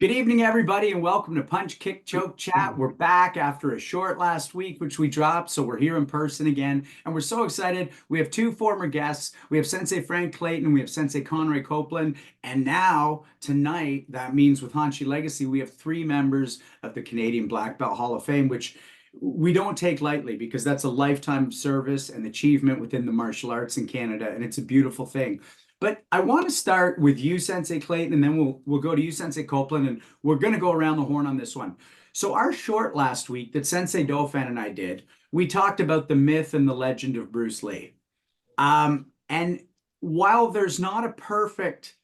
Good evening, everybody, and welcome to Punch, Kick, Choke Chat. We're back after a short last week, which we dropped, so we're here in person again, and we're so excited. We have two former guests. We have Sensei Frank Clayton, we have Sensei Conroy Copeland, and now, tonight, that means with Hanshi Legacy, we have three members of the Canadian Black Belt Hall of Fame, which we don't take lightly because that's a lifetime of service and achievement within the martial arts in Canada, and it's a beautiful thing. But I want to start with you, Sensei Clayton, and then we'll go to you, Sensei Copeland, and we're going to go around the horn on this one. So our short last week that Sensei Dauphin and I did, we talked about the myth and the legend of Bruce Lee. And while there's not a perfect,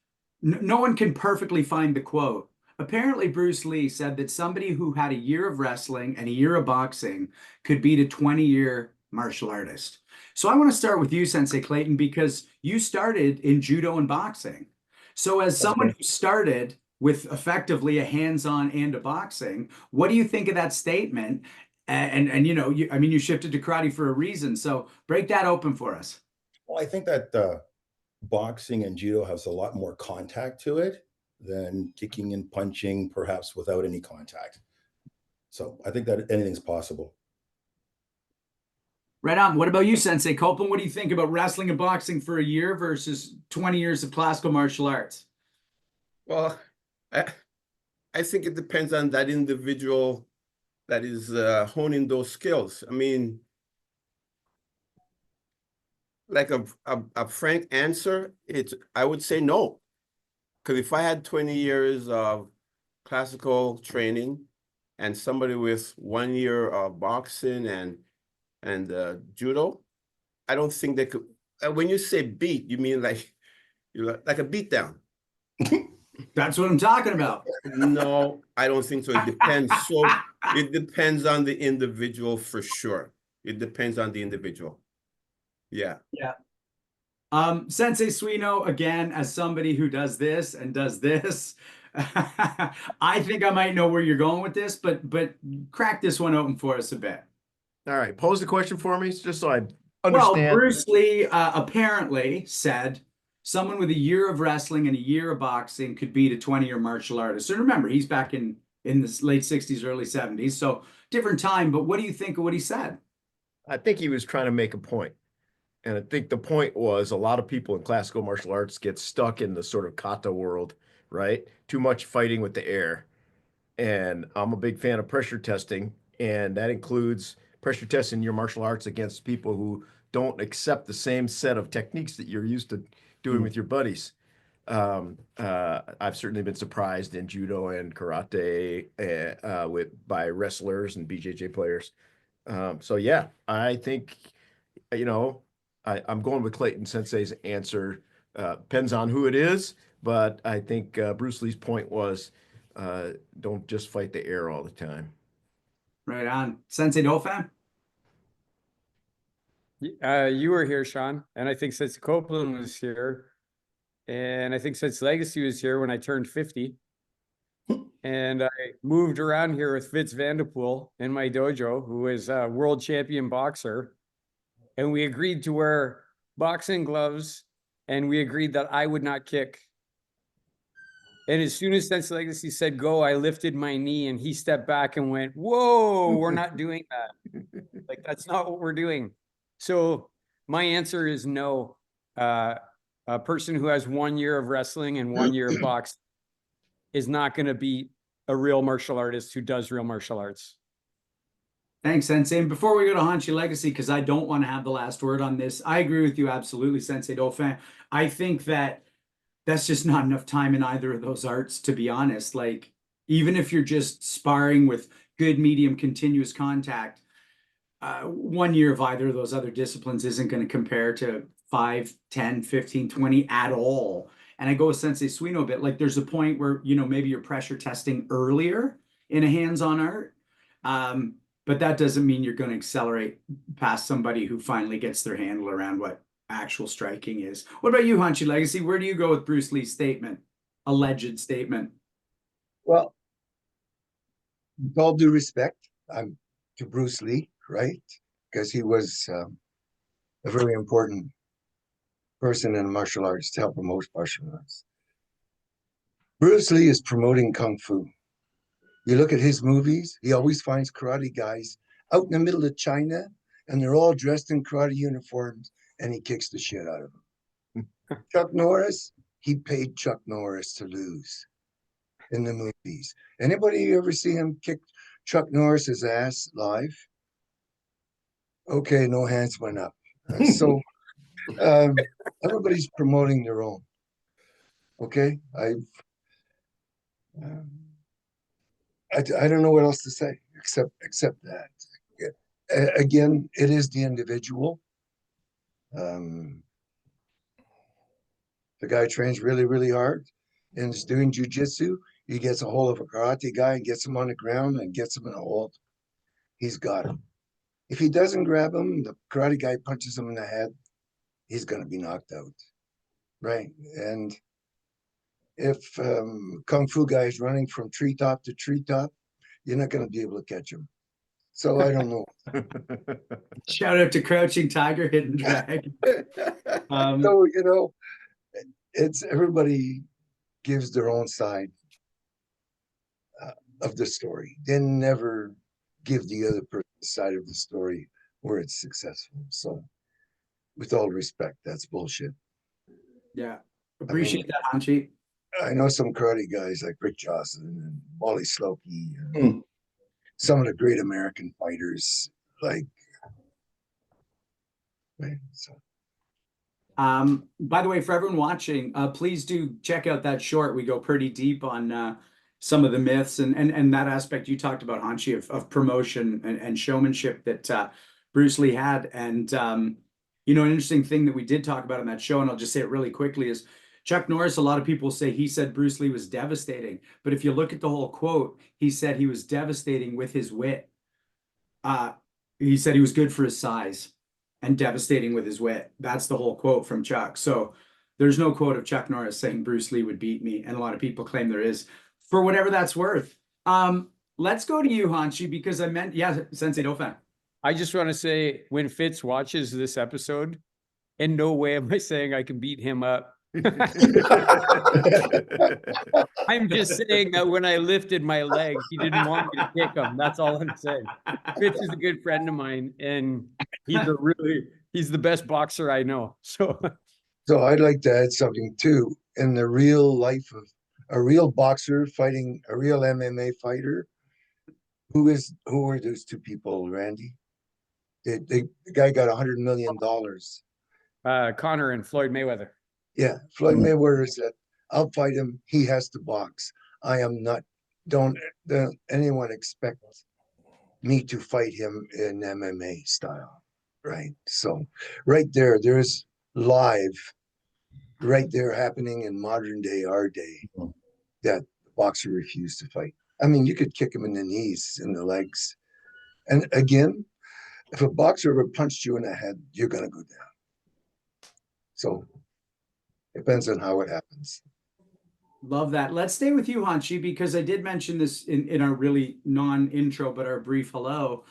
no one can perfectly find the quote. Apparently, Bruce Lee said that somebody who had a year of wrestling and a year of boxing could beat a 20-year martial artist. So I want to start with you, Sensei Clayton, because you started in judo and boxing. So as someone who started with effectively a hands-on and a boxing, what do you think of that statement? And you know, I mean, you shifted to karate for a reason. So break that open for us. Well, I think that boxing and judo has a lot more contact to it than kicking and punching, perhaps without any contact. So I think that anything's possible. Right on. What about you, Sensei Copeland? What do you think about wrestling and boxing for a year versus 20 years of classical martial arts? Well, I think it depends on that individual that is honing those skills. I mean, like a frank answer, I would say no. Because if I had 20 years of classical training and somebody with 1 year of boxing and judo, I don't think they could. When you say beat, you mean like a beat down. That's what I'm talking about. No, I don't think so. It depends. So it depends on the individual for sure. It depends on the individual. Yeah. Yeah. Sensei Suino, again, as somebody who does this and does this, I think I might know where you're going with this, but crack this one open for us a bit. All right, pose the question for me, just so I understand. Well, Bruce Lee apparently said someone with a year of wrestling and a year of boxing could beat a 20-year martial artist. So remember, he's back in the late 60s, early 70s, so different time. But what do you think of what he said? I think he was trying to make a point. And I think the point was a lot of people in classical martial arts get stuck in the sort of kata world, right? Too much fighting with the air. And I'm a big fan of pressure testing, and that includes pressure testing your martial arts against people who don't accept the same set of techniques that you're used to doing with your buddies. I've certainly been surprised in judo and karate by wrestlers and BJJ players. So yeah, I think, you know, I'm going with Clayton Sensei's answer. Depends on who it is, but I think Bruce Lee's point was don't just fight the air all the time. Right on. Sensei Dauphin? You were here, Sean, and I think Sensei Copeland was here, and I think Sensei Legacy was here when I turned 50. And I moved around here with Fitz Vanderpool in my dojo, who is a world champion boxer. And we agreed to wear boxing gloves, and we agreed that I would not kick. And as soon as Sensei Legacy said go, I lifted my knee, and he stepped back and went, whoa, we're not doing that. Like, that's not what we're doing. So my answer is no. A person who has 1 year of wrestling and 1 year of boxing is not going to beat a real martial artist who does real martial arts. Thanks, Sensei. And before we go to Hanshi Legacy, because I don't want to have the last word on this, I agree with you absolutely, Sensei Dauphin. I think that that's just not enough time in either of those arts, to be honest. Like, even if you're just sparring with good, medium, continuous contact, 1 year of either of those other disciplines isn't going to compare to 5, 10, 15, 20 at all. And I go with Sensei Suino a bit. Like, there's a point where, you know, maybe you're pressure testing earlier in a hands-on art. But that doesn't mean you're going to accelerate past somebody who finally gets their handle around what actual striking is. What about you, Hanshi Legacy? Where do you go with Bruce Lee's statement, alleged statement? Well, with all due respect to Bruce Lee, right? Because he was a very important person in martial arts to help promote martial arts. Bruce Lee is promoting Kung Fu. You look at his movies, he always finds karate guys out in the middle of China, and they're all dressed in karate uniforms, and he kicks the shit out of them. Chuck Norris, he paid Chuck Norris to lose in the movies. Anybody ever see him kick Chuck Norris's ass live? Okay, no hands went up. So everybody's promoting their own. Okay, I don't know what else to say except that. Again, it is the individual. The guy trains really, really hard and is doing jujitsu. He gets a hold of a karate guy and gets him on the ground and gets him in a hold. He's got him. If he doesn't grab him, the karate guy punches him in the head, he's going to be knocked out. Right? And if Kung Fu guy is running from treetop to treetop, you're not going to be able to catch him. So I don't know. Shout out to Crouching Tiger, Hidden Dragon. So, you know, it's everybody gives their own side of the story. They never give the other person's side of the story where it's successful. So with all respect, that's bullshit. Yeah. Appreciate that, Hanshi. I know some karate guys like Rick Johnson and Wally Slokey and some of the great American fighters, like, right? So. By the way, for everyone watching, please do check out that short. We go pretty deep on some of the myths and that aspect you talked about, Hanshi, of promotion and showmanship that Bruce Lee had. And, you know, an interesting thing that we did talk about in that show, and I'll just say it really quickly, is Chuck Norris, a lot of people say he said Bruce Lee was devastating. But if you look at the whole quote, he said he was devastating with his wit. He said he was good for his size and devastating with his wit. That's the whole quote from Chuck. So there's no quote of Chuck Norris saying Bruce Lee would beat me. And a lot of people claim there is, for whatever that's worth. Let's go to you, Hanshi, because I meant, yeah, Sensei Dauphin. I just want to say, when Fitz watches this episode, in no way am I saying I can beat him up. I'm just saying that when I lifted my leg, he didn't want me to kick him. That's all I'm saying. Fitz is a good friend of mine, and he's the best boxer I know. So I'd like to add something too. In the real life of a real boxer fighting a real MMA fighter, who are those two people, Randy? The guy got $100 million. Connor and Floyd Mayweather. Yeah, Floyd Mayweather said, "I'll fight him. He has to box. I am not. Don't anyone expect me to fight him in MMA style." Right. So, right there's live, right there happening in modern day, our day, that the boxer refused to fight. I mean, you could kick him in the knees, in the legs, and again, if a boxer ever punched you in the head, you're gonna go down. So. Depends on how it happens. Love that. Let's stay with you, Hanshi, because I did mention this in our really non-intro, but our brief hello,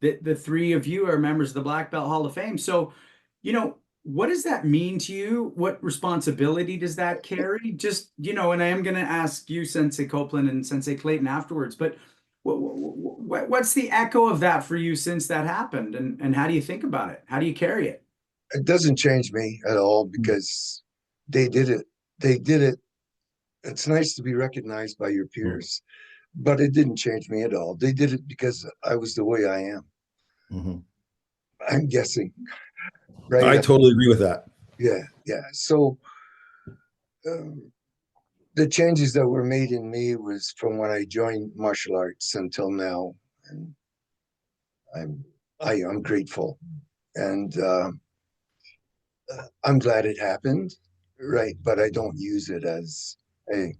that the three of you are members of the Black Belt Hall of Fame. So, you know, what does that mean to you? What responsibility does that carry? Just, you know, and I am going to ask you, Sensei Copeland and Sensei Clayton afterwards, but what's the echo of that for you since that happened? And how do you think about it? How do you carry it? It doesn't change me at all because they did it. It's nice to be recognized by your peers, but it didn't change me at all. They did it because I was the way I am. I'm guessing. Right? I totally agree with that. Yeah. So the changes that were made in me was from when I joined martial arts until now, and I'm grateful, and I'm glad it happened. Right, but I don't use it as a,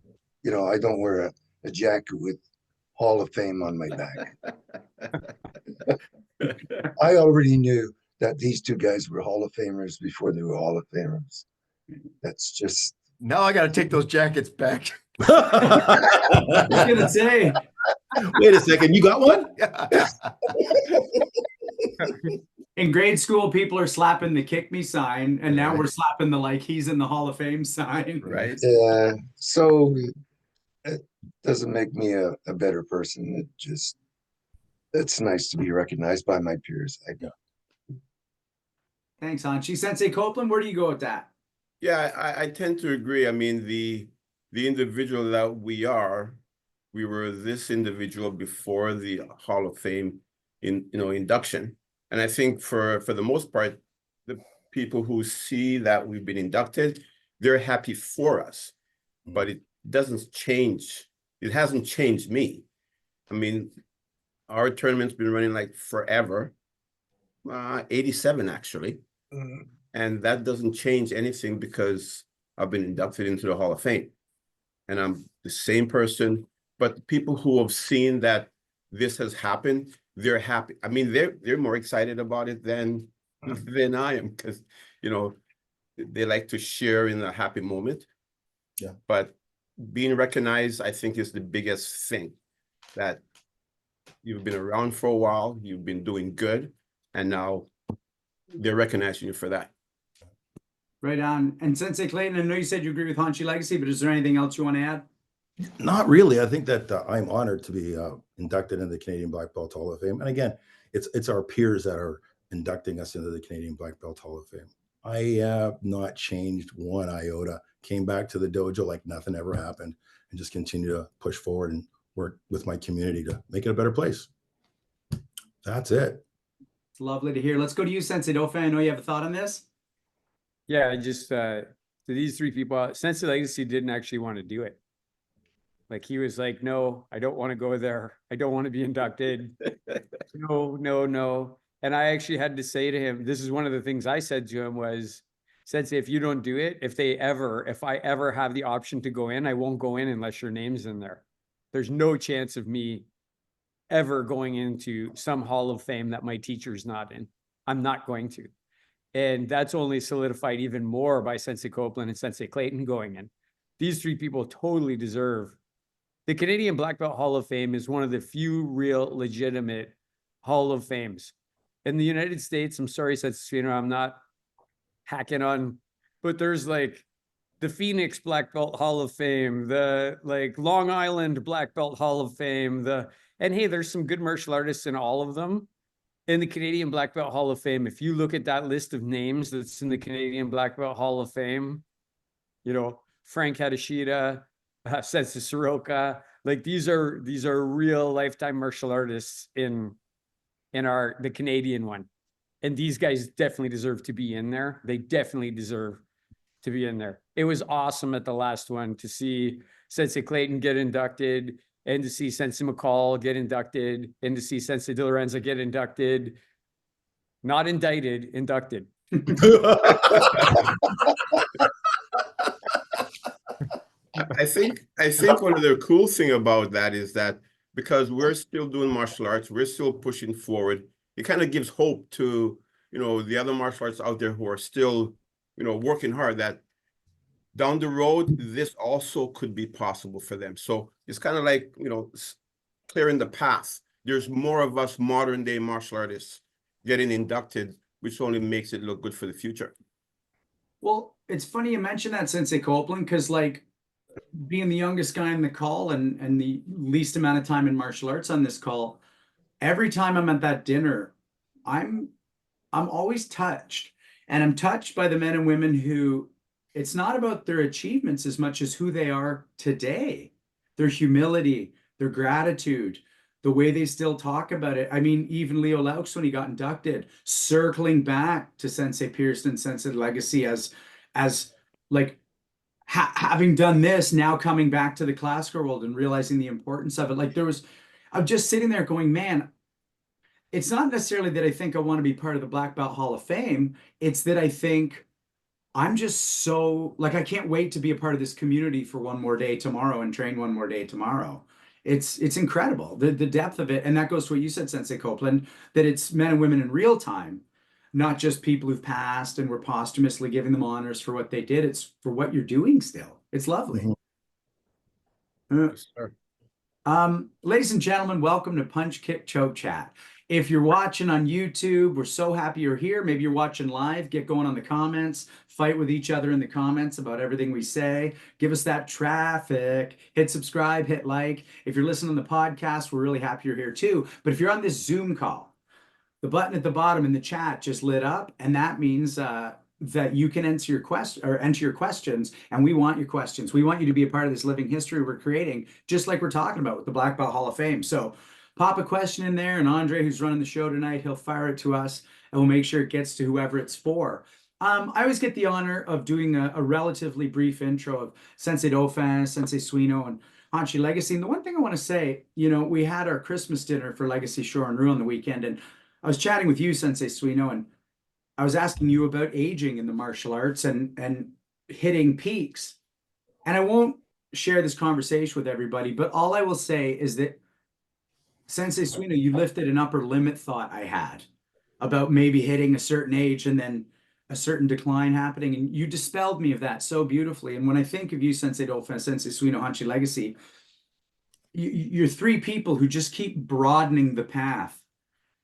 you know, I don't wear a jacket with Hall of Fame on my back. I already knew that these two guys were Hall of Famers before they were Hall of Famers. That's just. Now I got to take those jackets back. I was gonna say. Wait a second, you got one? In grade school, people are slapping the kick me sign, and now we're slapping the like he's in the Hall of Fame sign. Right. Yeah. So it doesn't make me a better person. It just, it's nice to be recognized by my peers. Thanks, Hanshi. Sensei Copeland, where do you go with that? Yeah, I tend to agree. I mean, the individual that we were this individual before the Hall of Fame induction. And I think for the most part, the people who see that we've been inducted, they're happy for us. But it doesn't change. It hasn't changed me. I mean, our tournament's been running like forever, 87 actually. And that doesn't change anything because I've been inducted into the Hall of Fame. And I'm the same person, but people who have seen that this has happened, they're happy. I mean, they're more excited about it than I am, because, you know, they like to share in a happy moment. Yeah. But being recognized, I think, is the biggest thing, that you've been around for a while, you've been doing good, and now they're recognizing you for that. Right on. And Sensei Clayton, I know you said you agree with Hanshi Legacy, but is there anything else you want to add? Not really. I think that I'm honored to be inducted into the Canadian Black Belt Hall of Fame. And again, it's our peers that are inducting us into the Canadian Black Belt Hall of Fame. I have not changed one iota. Came back to the dojo like nothing ever happened, and just continue to push forward and work with my community to make it a better place. That's it. It's lovely to hear. Let's go to you, Sensei Dauphin. I know you have a thought on this. Yeah, I just to these three people, Sensei Legacy didn't actually want to do it. Like, he was like, no, I don't want to go there. I don't want to be inducted. No. And I actually had to say to him, this is one of the things I said to him was, Sensei, if you don't do it, if I ever have the option to go in, I won't go in unless your name's in there. There's no chance of me ever going into some Hall of Fame that my teacher's not in. I'm not going to. And that's only solidified even more by Sensei Copeland and Sensei Clayton going in. These three people totally deserve. The Canadian Black Belt Hall of Fame is one of the few real legitimate Hall of Fames. In the United States, I'm sorry, Sensei Sweeney, I'm not hacking on, but there's like the Phoenix Black Belt Hall of Fame, the like Long Island Black Belt Hall of Fame, and hey, there's some good martial artists in all of them. In the Canadian Black Belt Hall of Fame, if you look at that list of names that's in the Canadian Black Belt Hall of Fame, you know, Frank Hadashida, Sensei Soroka, like these are real lifetime martial artists in the Canadian one. And these guys definitely deserve to be in there. They definitely deserve to be in there. It was awesome at the last one to see Sensei Clayton get inducted, and to see Sensei McCall get inducted, and to see Sensei De Lorenzo get inducted. Not indicted, inducted. I think one of the cool thing about that is that because we're still doing martial arts, we're still pushing forward. It kind of gives hope to, you know, the other martial arts out there who are still, you know, working hard, that down the road, this also could be possible for them. So it's kind of like, you know, clearing the path. There's more of us modern day martial artists getting inducted, which only makes it look good for the future. Well, it's funny you mention that, Sensei Copeland, because like being the youngest guy in the call and the least amount of time in martial arts on this call, every time I'm at that dinner, I'm always touched. And I'm touched by the men and women who, it's not about their achievements as much as who they are today, their humility, their gratitude, the way they still talk about it. I mean, even Leo Laux, when he got inducted, circling back to Sensei Pearson, Sensei Legacy as like having done this, now coming back to the classical world and realizing the importance of it. Like I'm just sitting there going, man, it's not necessarily that I think I want to be part of the Black Belt Hall of Fame. It's that I think I'm just so, like, I can't wait to be a part of this community for one more day tomorrow and train one more day tomorrow. It's incredible, the depth of it. And that goes to what you said, Sensei Copeland, that it's men and women in real time, not just people who've passed and we're posthumously giving them honors for what they did. It's for what you're doing still. It's lovely. Yes, sir. Ladies and gentlemen, welcome to Punch Kick Choke Chat. If you're watching on YouTube, we're so happy you're here. Maybe you're watching live. Get going on the comments. Fight with each other in the comments about everything we say. Give us that traffic. Hit subscribe, hit like. If you're listening to the podcast, we're really happy you're here too. But if you're on this Zoom call, the button at the bottom in the chat just lit up, and that means that you can enter your questions, and we want your questions. We want you to be a part of this living history we're creating, just like we're talking about with the Black Belt Hall of Fame. So pop a question in there, and Andre, who's running the show tonight, he'll fire it to us, and we'll make sure it gets to whoever it's for. I always get the honor of doing a relatively brief intro of Sensei Dauphin, Sensei Suino, and Hanshi Legacy. And the one thing I want to say, we had our Christmas dinner for Legacy Shore and Rue on the weekend, and I was chatting with you, Sensei Suino, and I was asking you about aging in the martial arts and hitting peaks. And I won't share this conversation with everybody, but all I will say is that Sensei Suino, you lifted an upper limit thought I had about maybe hitting a certain age and then a certain decline happening. And you dispelled me of that so beautifully. And when I think of you, Sensei Dauphin, Sensei Suino, Hanshi Legacy, you're three people who just keep broadening the path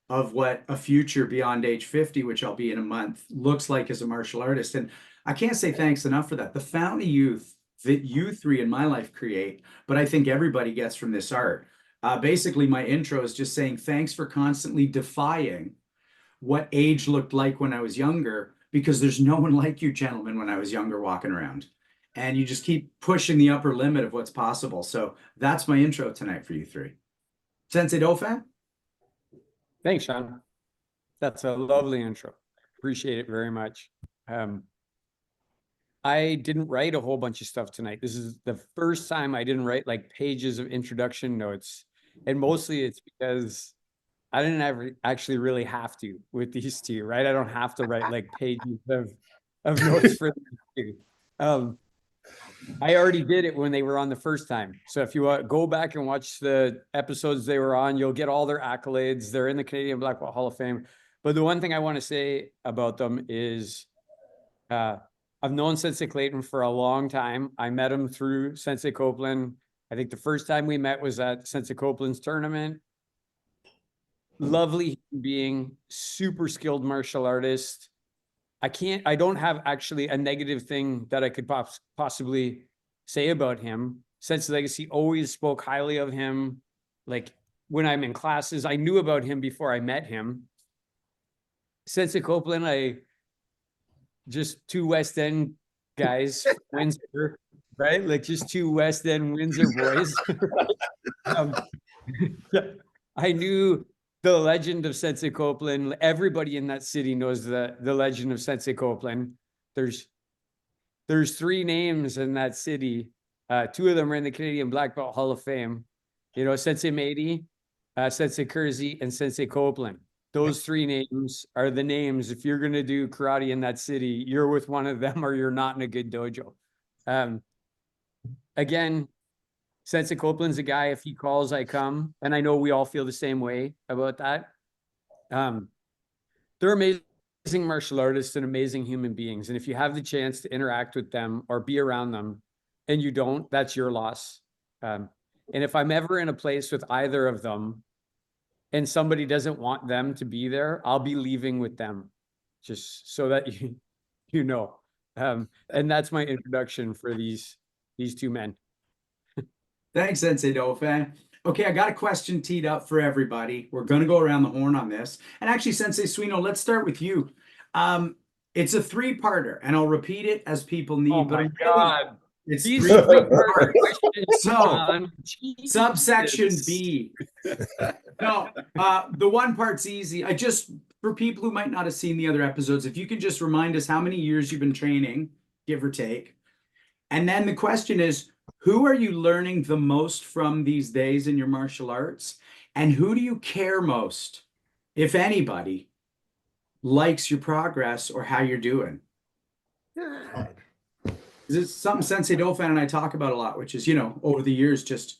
of what a future beyond age 50, which I'll be in a month, looks like as a martial artist. And I can't say thanks enough for that. The fountain of youth that you three in my life create, but I think everybody gets from this art. Basically, my intro is just saying thanks for constantly defying what age looked like when I was younger, because there's no one like you gentlemen when I was younger walking around. And you just keep pushing the upper limit of what's possible. So that's my intro tonight for you three. Sensei Dauphin? Thanks, Sean. That's a lovely intro. Appreciate it very much. I didn't write a whole bunch of stuff tonight. This is the first time I didn't write like pages of introduction notes. And mostly it's because I didn't ever actually really have to with these two, right? I don't have to write like pages of notes for these two. I already did it when they were on the first time. So if you go back and watch the episodes they were on, you'll get all their accolades. They're in the Canadian Black Belt Hall of Fame. But the one thing I want to say about them is I've known Sensei Clayton for a long time. I met him through Sensei Copeland. I think the first time we met was at Sensei Copeland's tournament. Lovely human being, super skilled martial artist. I don't have actually a negative thing that I could possibly say about him. Sensei Legacy always spoke highly of him. Like when I'm in classes, I knew about him before I met him. Sensei Copeland, just two West End guys, Windsor, right? Like just two West End Windsor boys. I knew the legend of Sensei Copeland. Everybody in that city knows the legend of Sensei Copeland. There's three names in that city. Two of them are in the Canadian Black Belt Hall of Fame. Sensei Meidi, Sensei Kersey, and Sensei Copeland. Those three names are the names. If you're going to do karate in that city, you're with one of them or you're not in a good dojo. Again, Sensei Copeland's a guy, if he calls, I come. And I know we all feel the same way about that. They're amazing martial artists and amazing human beings. And if you have the chance to interact with them or be around them and you don't, that's your loss. And if I'm ever in a place with either of them and somebody doesn't want them to be there, I'll be leaving with them, just so that you know. And that's my introduction for these two men. Thanks, Sensei Dauphin. Okay, I got a question teed up for everybody. We're going to go around the horn on this. And actually, Sensei Suino, let's start with you. It's a three-parter, and I'll repeat it as people need. Oh my God. It's These three-part questions, So, subsection B. No, the one part's easy. For people who might not have seen the other episodes, if you can just remind us how many years you've been training, give or take. And then the question is, who are you learning the most from these days in your martial arts? And who do you care most, if anybody, likes your progress or how you're doing? This is something Sensei Dauphin and I talk about a lot, which is, over the years, just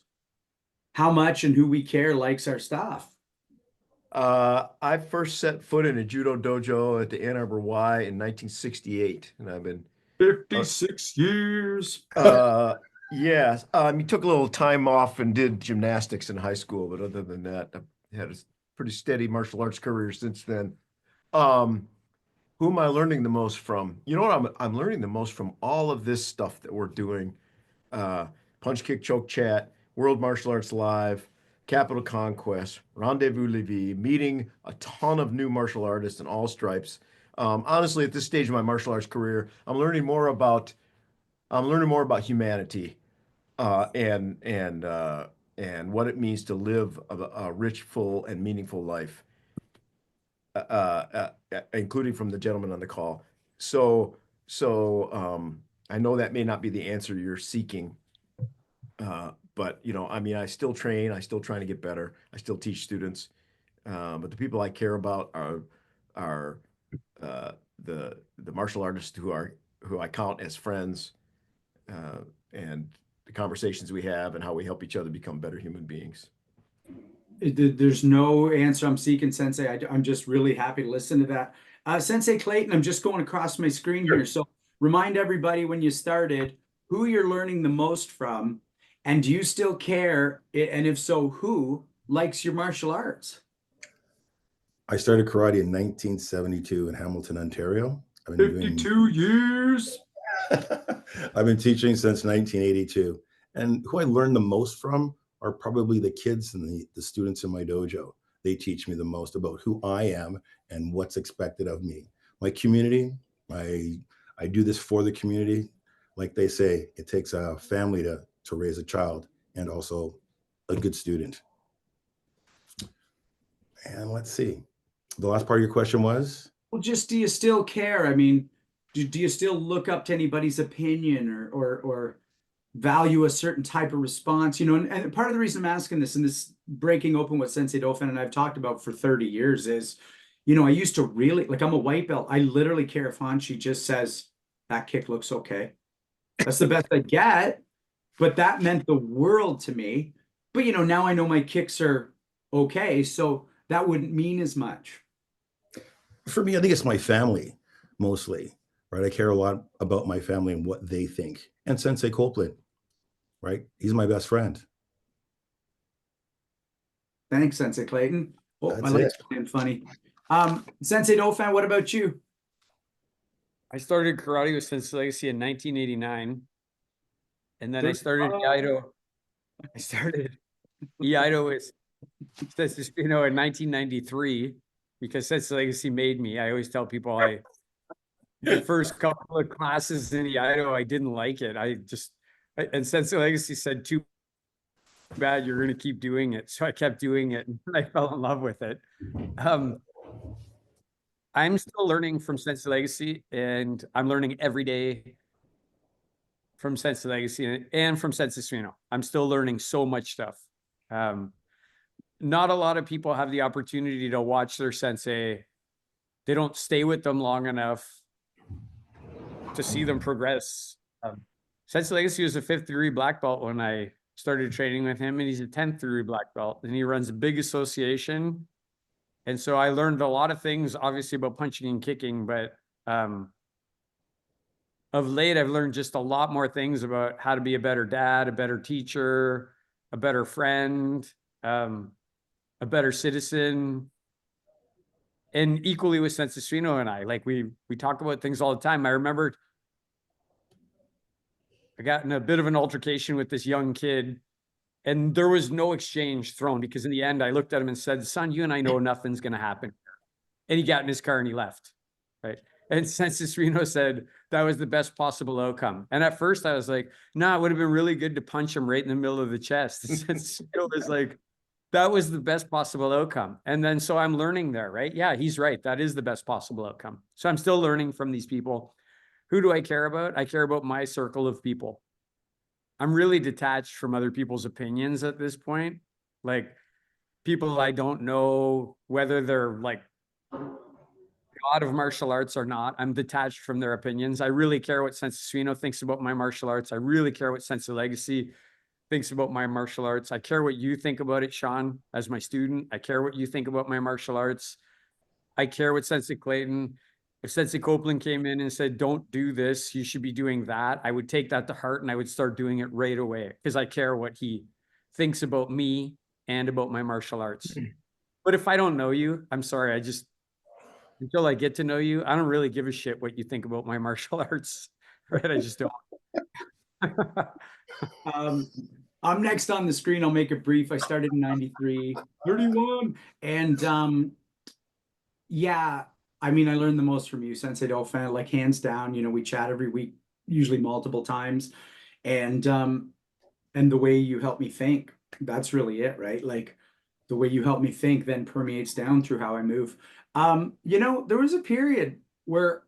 how much and who we care likes our stuff. I first set foot in a judo dojo at the Ann Arbor Y in 1968, and I've been 56 years. He took a little time off and did gymnastics in high school, but other than that, I had a pretty steady martial arts career since then. Who am I learning the most from? You know what? I'm learning the most from all of this stuff that we're doing. Punch, Kick, Choke, Chat, World Martial Arts Live, Capital Conquest, Rendezvous Levi, meeting a ton of new martial artists in all stripes. Honestly, at this stage of my martial arts career, I'm learning more about humanity, and what it means to live a rich, full, and meaningful life, including from the gentleman on the call. So I know that may not be the answer you're seeking, but I mean, I still train, I still trying to get better, I still teach students, but the people I care about are the martial artists who I count as friends, and the conversations we have and how we help each other become better human beings. There's no answer I'm seeking, Sensei. I'm just really happy to listen to that. Sensei Clayton, I'm just going across my screen here. So remind everybody when you started who you're learning the most from, and do you still care? And if so, who likes your martial arts? I started karate in 1972 in Hamilton, Ontario. I've been 52 years. I've been teaching since 1982. And who I learned the most from are probably the kids and the students in my dojo. They teach me the most about who I am and what's expected of me. My community, I do this for the community. Like they say, it takes a family to raise a child and also a good student. And let's see. The last part of your question was? Well, just do you still care? I mean, do you still look up to anybody's opinion or value a certain type of response? And part of the reason I'm asking this, and this breaking open what Sensei Dauphin and I've talked about for 30 years is, I used to really, like, I'm a white belt. I literally care if Hanshi just says, that kick looks okay. That's the best I get. But that meant the world to me. But, now I know my kicks are okay. So that wouldn't mean as much. For me, I think it's my family mostly, right? I care a lot about my family and what they think. And Sensei Copeland, right? He's my best friend. Thanks, Sensei Clayton. Oh, That's my light's playing funny. Sensei Dauphin, what about you? I started karate with Sensei Legacy in 1989. And then I started Iaido. I started Iaido with Sensei Teruo in 1993 because Sensei Legacy made me. I always tell people the first couple of classes in Iaido, I didn't like it. And Sensei Legacy said, too bad, you're going to keep doing it. So I kept doing it and I fell in love with it. I'm still learning from Sensei Legacy, and I'm learning every day from Sensei Legacy and from Sensei Teruo. I'm still learning so much stuff. Not a lot of people have the opportunity to watch their sensei. They don't stay with them long enough to see them progress. Sensei Legacy was a 5th degree black belt when I started training with him, and he's a 10th degree black belt, and he runs a big association. And so I learned a lot of things, obviously, about punching and kicking, but of late, I've learned just a lot more things about how to be a better dad, a better teacher, a better friend, a better citizen. And equally with Sensei Teruo and I, like we talk about things all the time. I remember I got in a bit of an altercation with this young kid, and there was no exchange thrown because in the end, I looked at him and said, son, you and I know nothing's going to happen. And he got in his car and he left, right? And Sensei Teruo said, that was the best possible outcome. And at first I was like, nah, it would have been really good to punch him right in the middle of the chest. And Sensei Teruo was like, that was the best possible outcome. And then, so I'm learning there, right? Yeah, he's right. That is the best possible outcome. So I'm still learning from these people. Who do I care about? I care about my circle of people. I'm really detached from other people's opinions at this point. Like people I don't know whether they're like God of martial arts or not. I'm detached from their opinions. I really care what Sensei Teruo thinks about my martial arts. I really care what Sensei Legacy thinks about my martial arts. I care what you think about it, Sean, as my student. I care what you think about my martial arts. I care what Sensei Clayton. If Sensei Copeland came in and said, don't do this, you should be doing that, I would take that to heart and I would start doing it right away because I care what he thinks about me and about my martial arts. But if I don't know you, I'm sorry. Until I get to know you, I don't really give a shit what you think about my martial arts. Right? I just don't. I'm next on the screen. I'll make it brief. I started in 93, 31. And yeah, I mean, I learned the most from you, Sensei Don, like hands down. You know, we chat every week, usually multiple times. And the way you help me think, that's really it, right? Like the way you help me think then permeates down through how I move. You know, there was a period where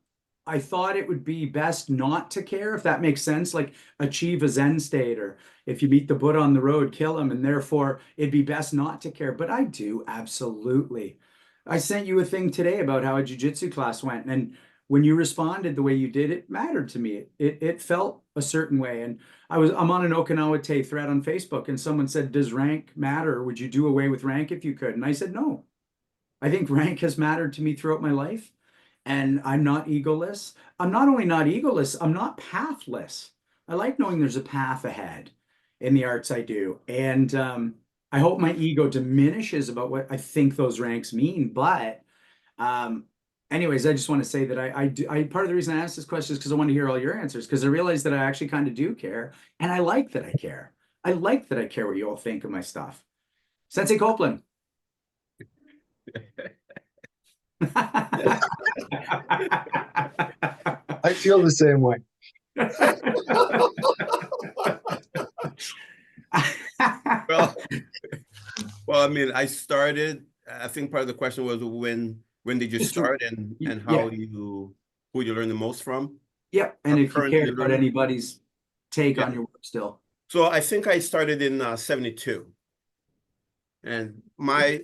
I thought it would be best not to care, if that makes sense, like achieve a Zen state, or if you meet the Buddha on the road, kill him, and therefore it'd be best not to care. But I do, absolutely. I sent you a thing today about how a jiu-jitsu class went, and when you responded the way you did, it mattered to me. It felt a certain way. And I'm on an Okinawa Tay thread on Facebook, and someone said, does rank matter? Would you do away with rank if you could? And I said, no. I think rank has mattered to me throughout my life, and I'm not egoless. I'm not only not egoless, I'm not pathless. I like knowing there's a path ahead in the arts I do. And I hope my ego diminishes about what I think those ranks mean. But anyways, I just want to say that I part of the reason I asked this question is because I want to hear all your answers, because I realize that I actually kind of do care. And I like that I care. I like that I care what you all think of my stuff. Sensei Copeland. I feel the same way. Well, I mean, I think part of the question was when did you start and how who you learn the most from? Yep. And if you Currently care about learning. anybody's take on your work still. So I think I started in 72. And my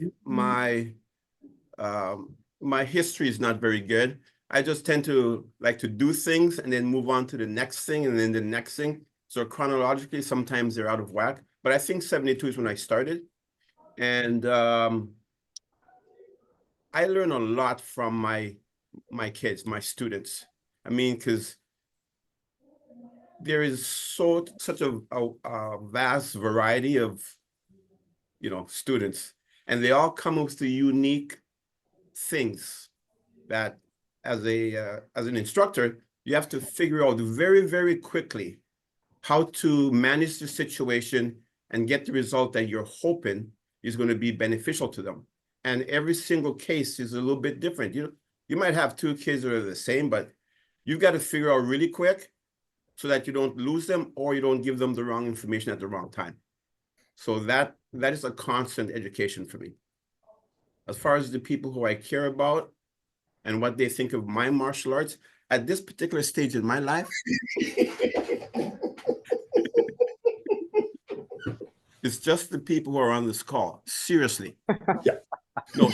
history is not very good. I just tend to like to do things and then move on to the next thing and then the next thing. So chronologically, sometimes they're out of whack. But I think 72 is when I started. And I learn a lot from my kids, my students. I mean, because there is such a vast variety of, students, and they all come with the unique things that as an instructor, you have to figure out very, very quickly how to manage the situation and get the result that you're hoping is going to be beneficial to them. And every single case is a little bit different. You might have two kids that are the same, but you've got to figure out really quick so that you don't lose them or you don't give them the wrong information at the wrong time. So that is a constant education for me. As far as the people who I care about and what they think of my martial arts, at this particular stage in my life, it's just the people who are on this call. Seriously. Yeah. No,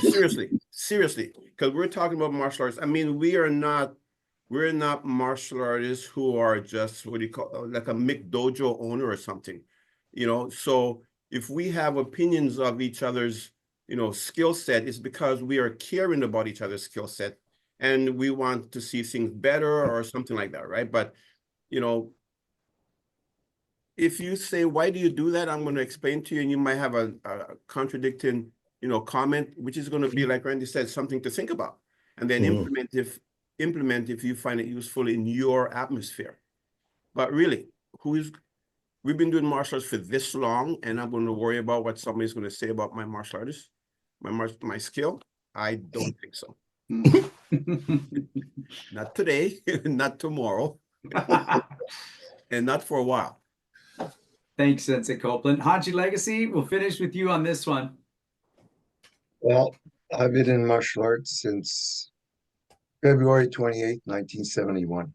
seriously, because we're talking about martial arts. I mean, we're not martial artists who are just, what do you call, like a McDojo owner or something, So if we have opinions of each other's, skill set, it's because we are caring about each other's skill set and we want to see things better or something like that, right? But, if you say, why do you do that? I'm going to explain to you, and you might have a contradicting, comment, which is going to be, like Randy said, something to think about, and then implement if you find it useful in your atmosphere. But really, we've been doing martial arts for this long, and I'm going to worry about what somebody's going to say about my martial artist, my skill? I don't think so. Not today, not tomorrow, and not for a while. Thanks, Sensei Copeland. Hachi Legacy, we'll finish with you on this one. Well, I've been in martial arts since February 28th, 1971.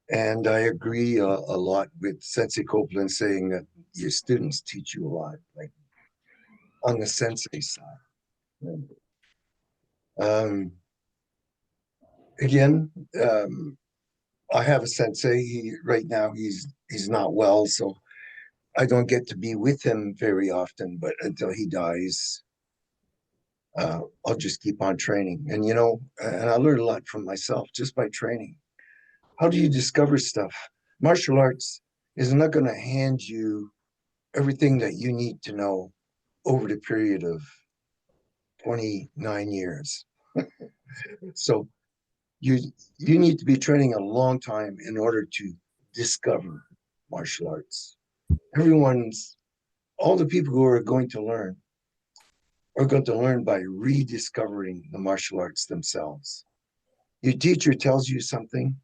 And I agree a lot with Sensei Copeland saying that your students teach you a lot, like on the sensei side. Again, I have a sensei. Right now he's not well, so I don't get to be with him very often, but until he dies, I'll just keep on training. And and I learned a lot from myself just by training. How do you discover stuff? Martial arts is not going to hand you everything that you need to know over the period of 29 years. So you need to be training a long time in order to discover martial arts. All the people who are going to learn are going to learn by rediscovering the martial arts themselves. Your teacher tells you something,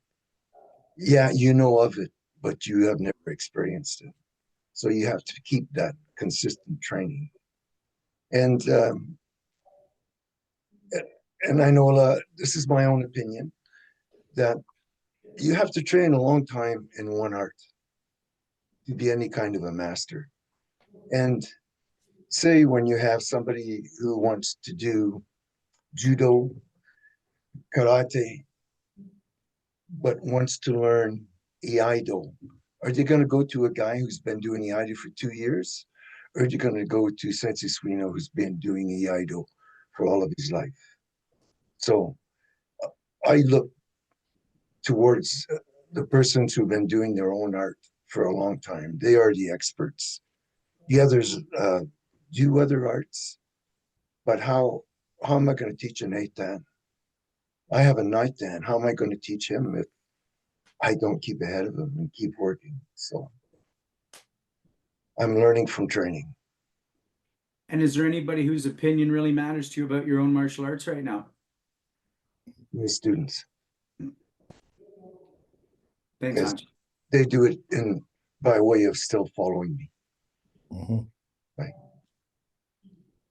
yeah, you know of it, but you have never experienced it. So you have to keep that consistent training. And I know this is my own opinion, that you have to train a long time in one art to be any kind of a master. And say when you have somebody who wants to do judo, karate, but wants to learn iaido, are they going to go to a guy who's been doing iaido for 2 years? Or are you going to go to Sensei Suino, who's been doing iaido for all of his life? So I look towards the persons who've been doing their own art for a long time. They are the experts. The others do other arts, but how am I going to teach an 8-dan? I have a 9-dan. How am I going to teach him if I don't keep ahead of him and keep working? So I'm learning from training. And is there anybody whose opinion really matters to you about your own martial arts right now? My students. Thanks, Yes. Anj. They do it by way of still following me. Mhm.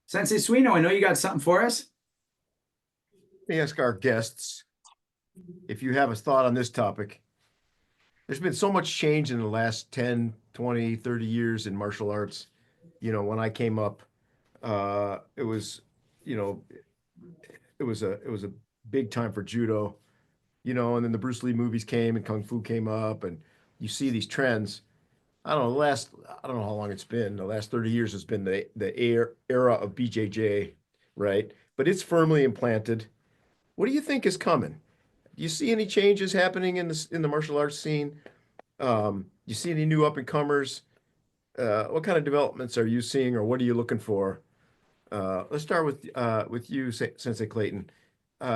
Sensei Suino, I know you got something for us. Let me ask our guests if you have a thought on this topic. There's been so much change in the last 10, 20, 30 years in martial arts. You know, when I came up, it was, you know, it was a big time for judo, you know, and then the Bruce Lee movies came and Kung Fu came up, and you see these trends. I don't know, I don't know how long it's been. The last 30 years has been the era of BJJ, right? But it's firmly implanted. What do you think is coming? Do you see any changes happening in the martial arts scene? You see any new up and comers? What kind of developments are you seeing, or what are you looking for? Let's start with you, Sensei Clayton.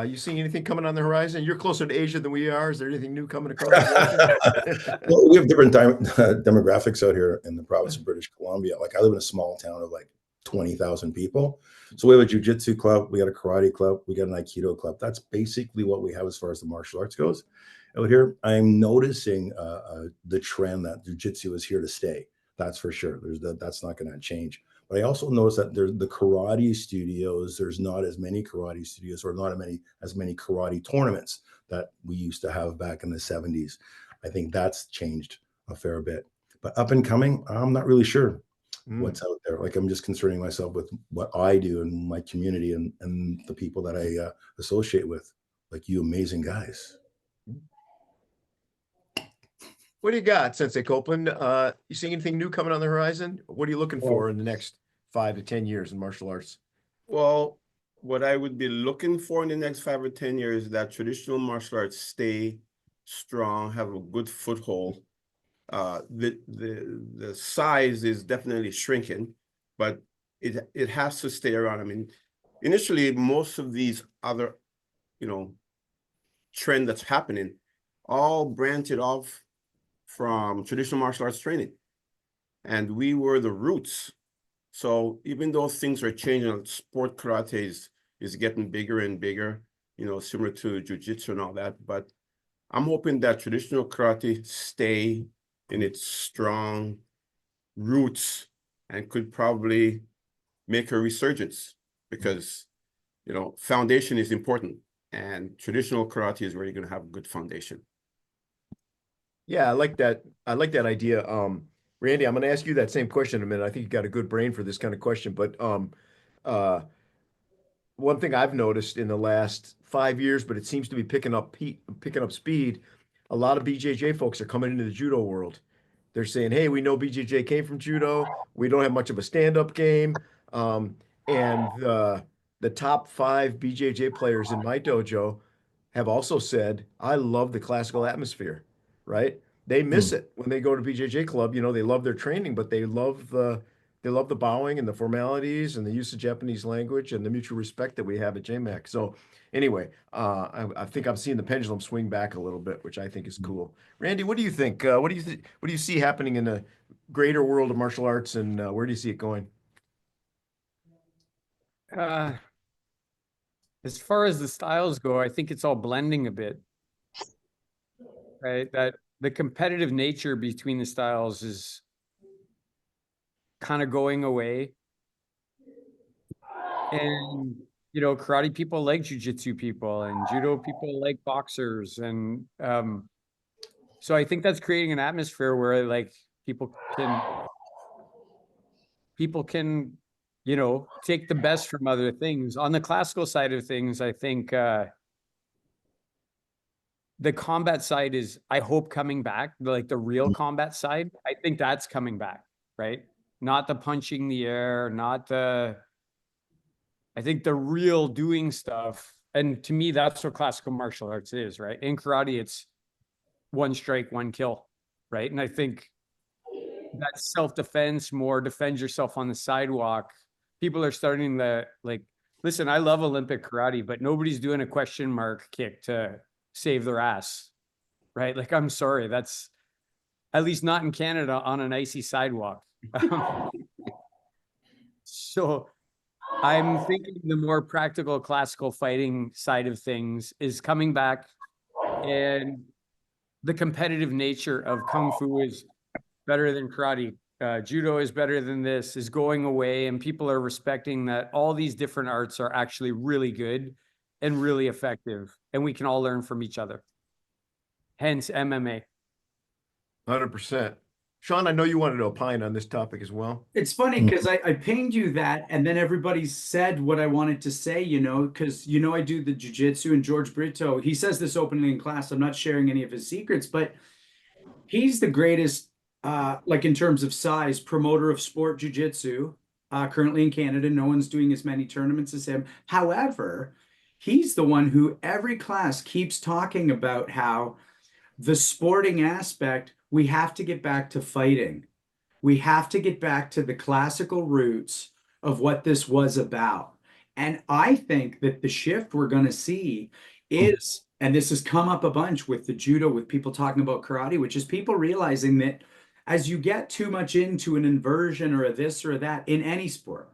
You seeing anything coming on the horizon? You're closer to Asia than we are. Is there anything new coming across the ocean? Well, we have different demographics out here in the province of British Columbia. Like I live in a small town of like 20,000 people. So we have a jiu-jitsu club, we got a karate club, we got an aikido club. That's basically what we have as far as the martial arts goes. Out here, I'm noticing the trend that jiu-jitsu is here to stay. That's for sure. That's not going to change. But I also noticed that there's the karate studios. There's not as many karate studios, or not as many karate tournaments that we used to have back in the 70s. I think that's changed a fair bit. But up and coming, I'm not really sure what's out there. Like I'm just concerning myself with what I do in my community and the people that I associate with, like you amazing guys. What do you got, Sensei Copeland? You seeing anything new coming on the horizon? What are you looking for in the next 5 to 10 years in martial arts? Well, what I would be looking for in the next 5 or 10 years is that traditional martial arts stay strong, have a good foothold. The size is definitely shrinking, but it has to stay around. I mean, initially, most of these other, trend that's happening, all branched off from traditional martial arts training, and we were the roots. So even though things are changing, sport karate is getting bigger and bigger, similar to jiu-jitsu and all that. But I'm hoping that traditional karate stay in its strong roots and could probably make a resurgence, because foundation is important, and traditional karate is where you're going to have a good foundation. Yeah, I like that. I like that idea. Randy, I'm going to ask you that same question in a minute. I think you got a good brain for this kind of question. But one thing I've noticed in the last 5 years, but it seems to be picking up speed. A lot of BJJ folks are coming into the judo world. They're saying, "Hey, we know BJJ came from judo. We don't have much of a stand-up game." And the top 5 BJJ players in my dojo have also said, "I love the classical atmosphere." Right? They miss it when they go to BJJ club. They love their training, but they love the They love the bowing and the formalities and the use of Japanese language and the mutual respect that we have at JMAC. So anyway, I think I'm seeing the pendulum swing back a little bit, which I think is cool. Randy, what do you think? What do you see happening in the greater world of martial arts, and where do you see it going? As far as the styles go, I think it's all blending a bit, right? That the competitive nature between the styles is kind of going away. And, you know, karate people like jujitsu people, and judo people like boxers. And so I think that's creating an atmosphere where like people can, you know, take the best from other things. On the classical side of things, I think the combat side is, I hope, coming back, like the real combat side. I think that's coming back, right? Not the punching the air, not the, I think the real doing stuff. And to me, that's what classical martial arts is, right? In karate, it's one strike, one kill, right? And I think that self-defense, more defend yourself on the sidewalk. People are starting to like, listen, I love Olympic karate, but nobody's doing a question mark kick to save their ass, right? Like, I'm sorry, that's at least not in Canada on an icy sidewalk. So I'm thinking the more practical classical fighting side of things is coming back, and the competitive nature of Kung Fu is better than karate. Judo is better than this, is going away, and people are respecting that all these different arts are actually really good and really effective, and we can all learn from each other. Hence MMA. 100%. Sean, I know you wanted to opine on this topic as well. It's funny because I pinged you that, and then everybody said what I wanted to say, you know, because, you know, I do the jiu-jitsu, and George Brito, he says this openly in class. I'm not sharing any of his secrets, but he's the greatest, like in terms of size, promoter of sport jiu-jitsu currently in Canada. No one's doing as many tournaments as him. However, he's the one who every class keeps talking about how the sporting aspect, we have to get back to fighting. We have to get back to the classical roots of what this was about. And I think that the shift we're going to see is, and this has come up a bunch with the judo, with people talking about karate, which is people realizing that as you get too much into an inversion or a this or a that in any sport,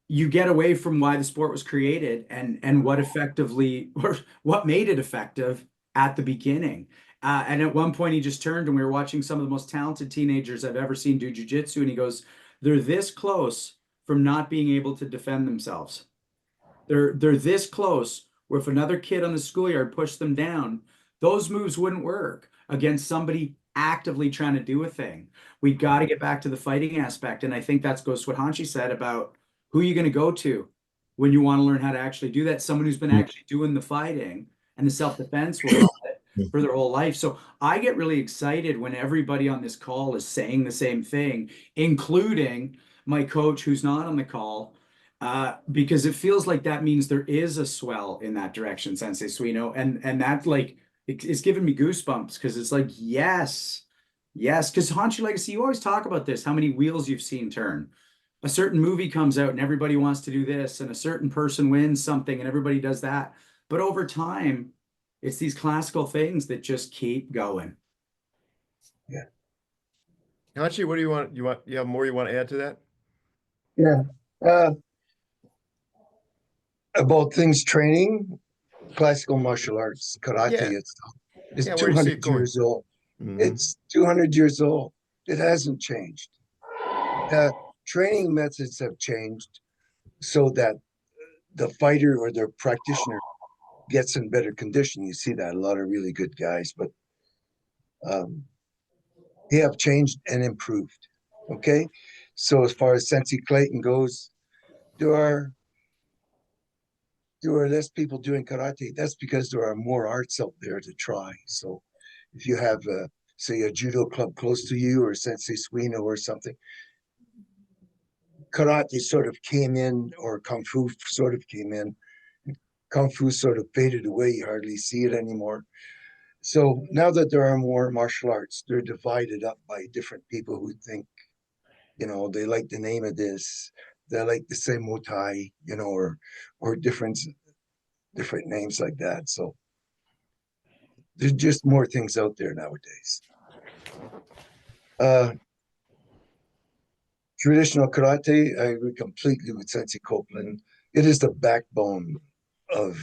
you get away from why the sport was created and what effectively, or what made it effective at the beginning. And at one point he just turned, and we were watching some of the most talented teenagers I've ever seen do jiu-jitsu, and he goes, they're this close from not being able to defend themselves. They're this close where if another kid on the schoolyard pushed them down, those moves wouldn't work against somebody actively trying to do a thing. We've got to get back to the fighting aspect. And I think that goes to what Hanshi said about who you're going to go to when you want to learn how to actually do that. Someone who's been actually doing the fighting and the self-defense world for their whole life. So I get really excited when everybody on this call is saying the same thing, including my coach who's not on the call, because it feels like that means there is a swell in that direction, Sensei Suino. And that, like, it's giving me goosebumps, because it's like, yes, because Hanshi Legacy, you always talk about this, how many wheels you've seen turn. A certain movie comes out and everybody wants to do this, and a certain person wins something and everybody does that. But over time, it's these classical things that just keep going. Yeah. Hanshi, what do you want? You have more you want to add to that? Yeah. About things training, classical martial arts, karate, Yeah. it's Yeah, where do you see it 200 going? years old. Mhm. It's 200 years old. It hasn't changed. Training methods have changed so that the fighter or the practitioner gets in better condition. You see that a lot of really good guys, but they have changed and improved. Okay, so as far as Sensei Clayton goes, there are less people doing karate. That's because there are more arts out there to try. So if you have say a judo club close to you, or Sensei Suino or something, karate sort of came in, or Kung Fu sort of came in. Kung Fu sort of faded away. You hardly see it anymore. So now that there are more martial arts, they're divided up by different people who think You know, they like the name of this. They like the Semotai, you know, or different names like that. So there's just more things out there nowadays. Traditional karate, I agree completely with Sensei Copeland. It is the backbone of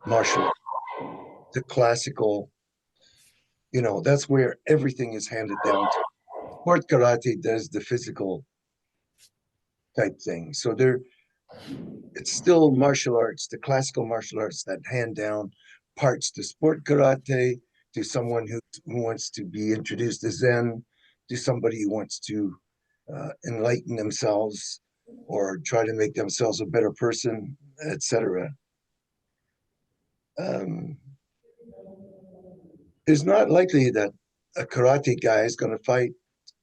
martial art. The classical, you know, that's where everything is handed down to. Sport karate does the physical type thing. So it's still martial arts, the classical martial arts that hand down parts to sport karate, to someone who wants to be introduced to Zen, to somebody who wants to enlighten themselves or try to make themselves a better person, etc. It's not likely that a karate guy is going to fight.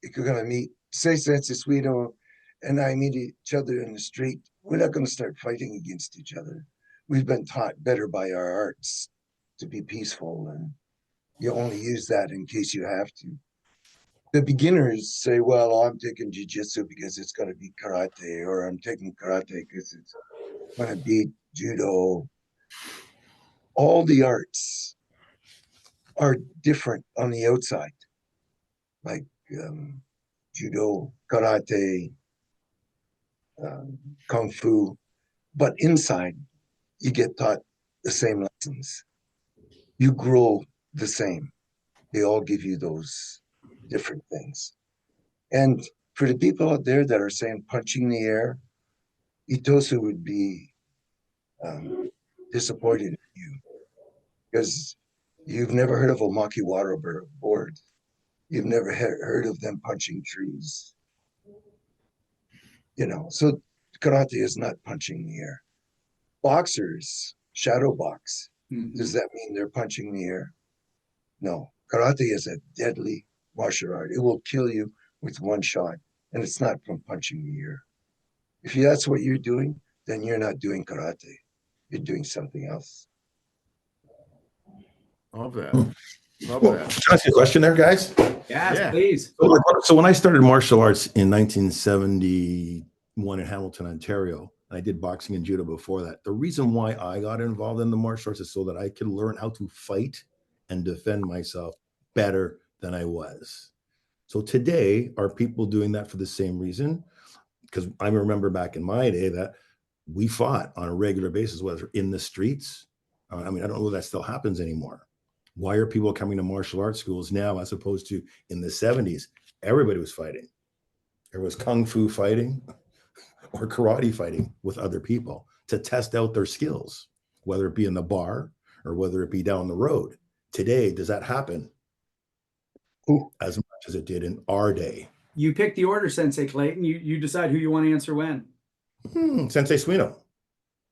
If you're going to meet, say, Sensei Suido and I meet each other in the street, we're not going to start fighting against each other. We've been taught better by our arts to be peaceful, and you only use that in case you have to. The beginners say, well, I'm taking jiu-jitsu because it's going to be karate, or I'm taking karate because it's going to be judo. All the arts are different on the outside, like judo, karate, kung fu, but inside you get taught the same lessons. You grow the same. They all give you those different things. And for the people out there that are saying punching the air, Itosu would be disappointed in you because you've never heard of a Makiwara board. You've never heard of them punching trees. You know, so karate is not punching the air. Boxers shadow box. Does that mean they're punching the air? No. Karate is a deadly martial art. It will kill you with one shot, and it's not from punching the air. If that's what you're doing, then you're not doing karate. You're doing something else. Love that. Love Well, that. can I ask you a question there, guys? Yes, Yeah. please. So when I started martial arts in 1971 in Hamilton, Ontario, and I did boxing and judo before that, the reason why I got involved in the martial arts is so that I could learn how to fight and defend myself better than I was. So today, are people doing that for the same reason? Because I remember back in my day that we fought on a regular basis, whether in the streets. I mean, I don't know if that still happens anymore. Why are people coming to martial arts schools now as opposed to in the 70s? Everybody was fighting. There was kung fu fighting or karate fighting with other people to test out their skills, whether it be in the bar or whether it be down the road. Today, does that happen as much as it did in our day? You pick the order, Sensei Clayton. You decide who you want to answer when. Sensei Suino.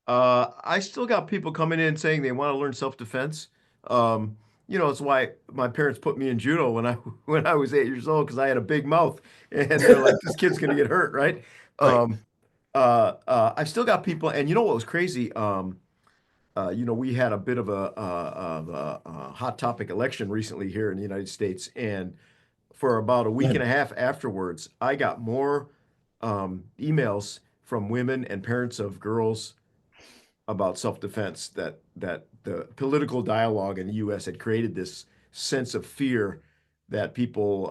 I still got people coming in saying they want to learn self-defense. You know, it's why my parents put me in judo when I was 8 years old, because I had a big mouth, and they're like, this kid's gonna get hurt, right? I've still got people, and you know what was crazy? You know, we had a bit of a hot topic election recently here in the United States, and for about a week and a half afterwards, I got more emails from women and parents of girls about self-defense, that the political dialogue in the U.S. had created this sense of fear that people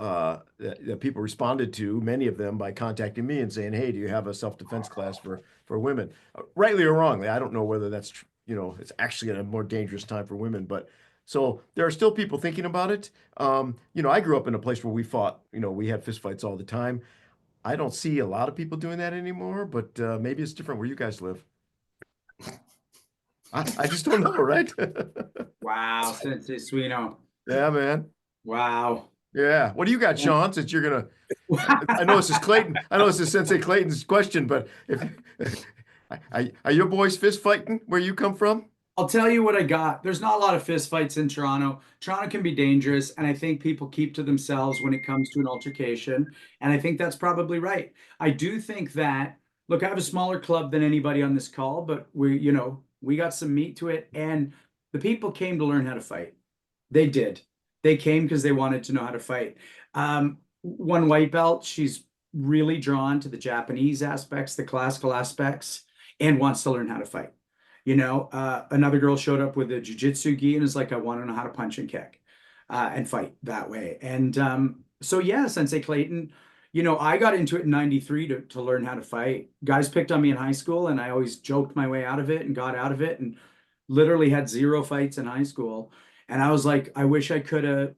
that people responded to, many of them by contacting me and saying, "Hey, do you have a self-defense class for women?" Rightly or wrongly, I don't know whether that's you know, it's actually a more dangerous time for women, but so there are still people thinking about it. You know, I grew up in a place where we fought. You know, we had fistfights all the time. I don't see a lot of people doing that anymore, but maybe it's different where you guys live. I just don't know, right? Wow, Sensei Suino. Yeah, man. Wow. Yeah. What do you got, Sean? Since you're gonna, I know this is Clayton. I know this is Sensei Clayton's question, but if are your boys fist fighting where you come from? I'll tell you what I got. There's not a lot of fist fights in Toronto. Toronto can be dangerous, and I think people keep to themselves when it comes to an altercation. And I think that's probably right. I do think that, look, I have a smaller club than anybody on this call, but we got some meat to it. And the people came to learn how to fight. They did. They came because they wanted to know how to fight. one white belt. She's really drawn to the Japanese aspects, the classical aspects, and wants to learn how to fight. Another girl showed up with a jiu-jitsu gi and is like, I want to know how to punch and kick and fight that way. And so yeah, Sensei Clayton, I got into it in 93 to learn how to fight. Guys picked on me in high school, and I always joked my way out of it and got out of it, and literally had 0 fights in high school. And I was like, I wish I could have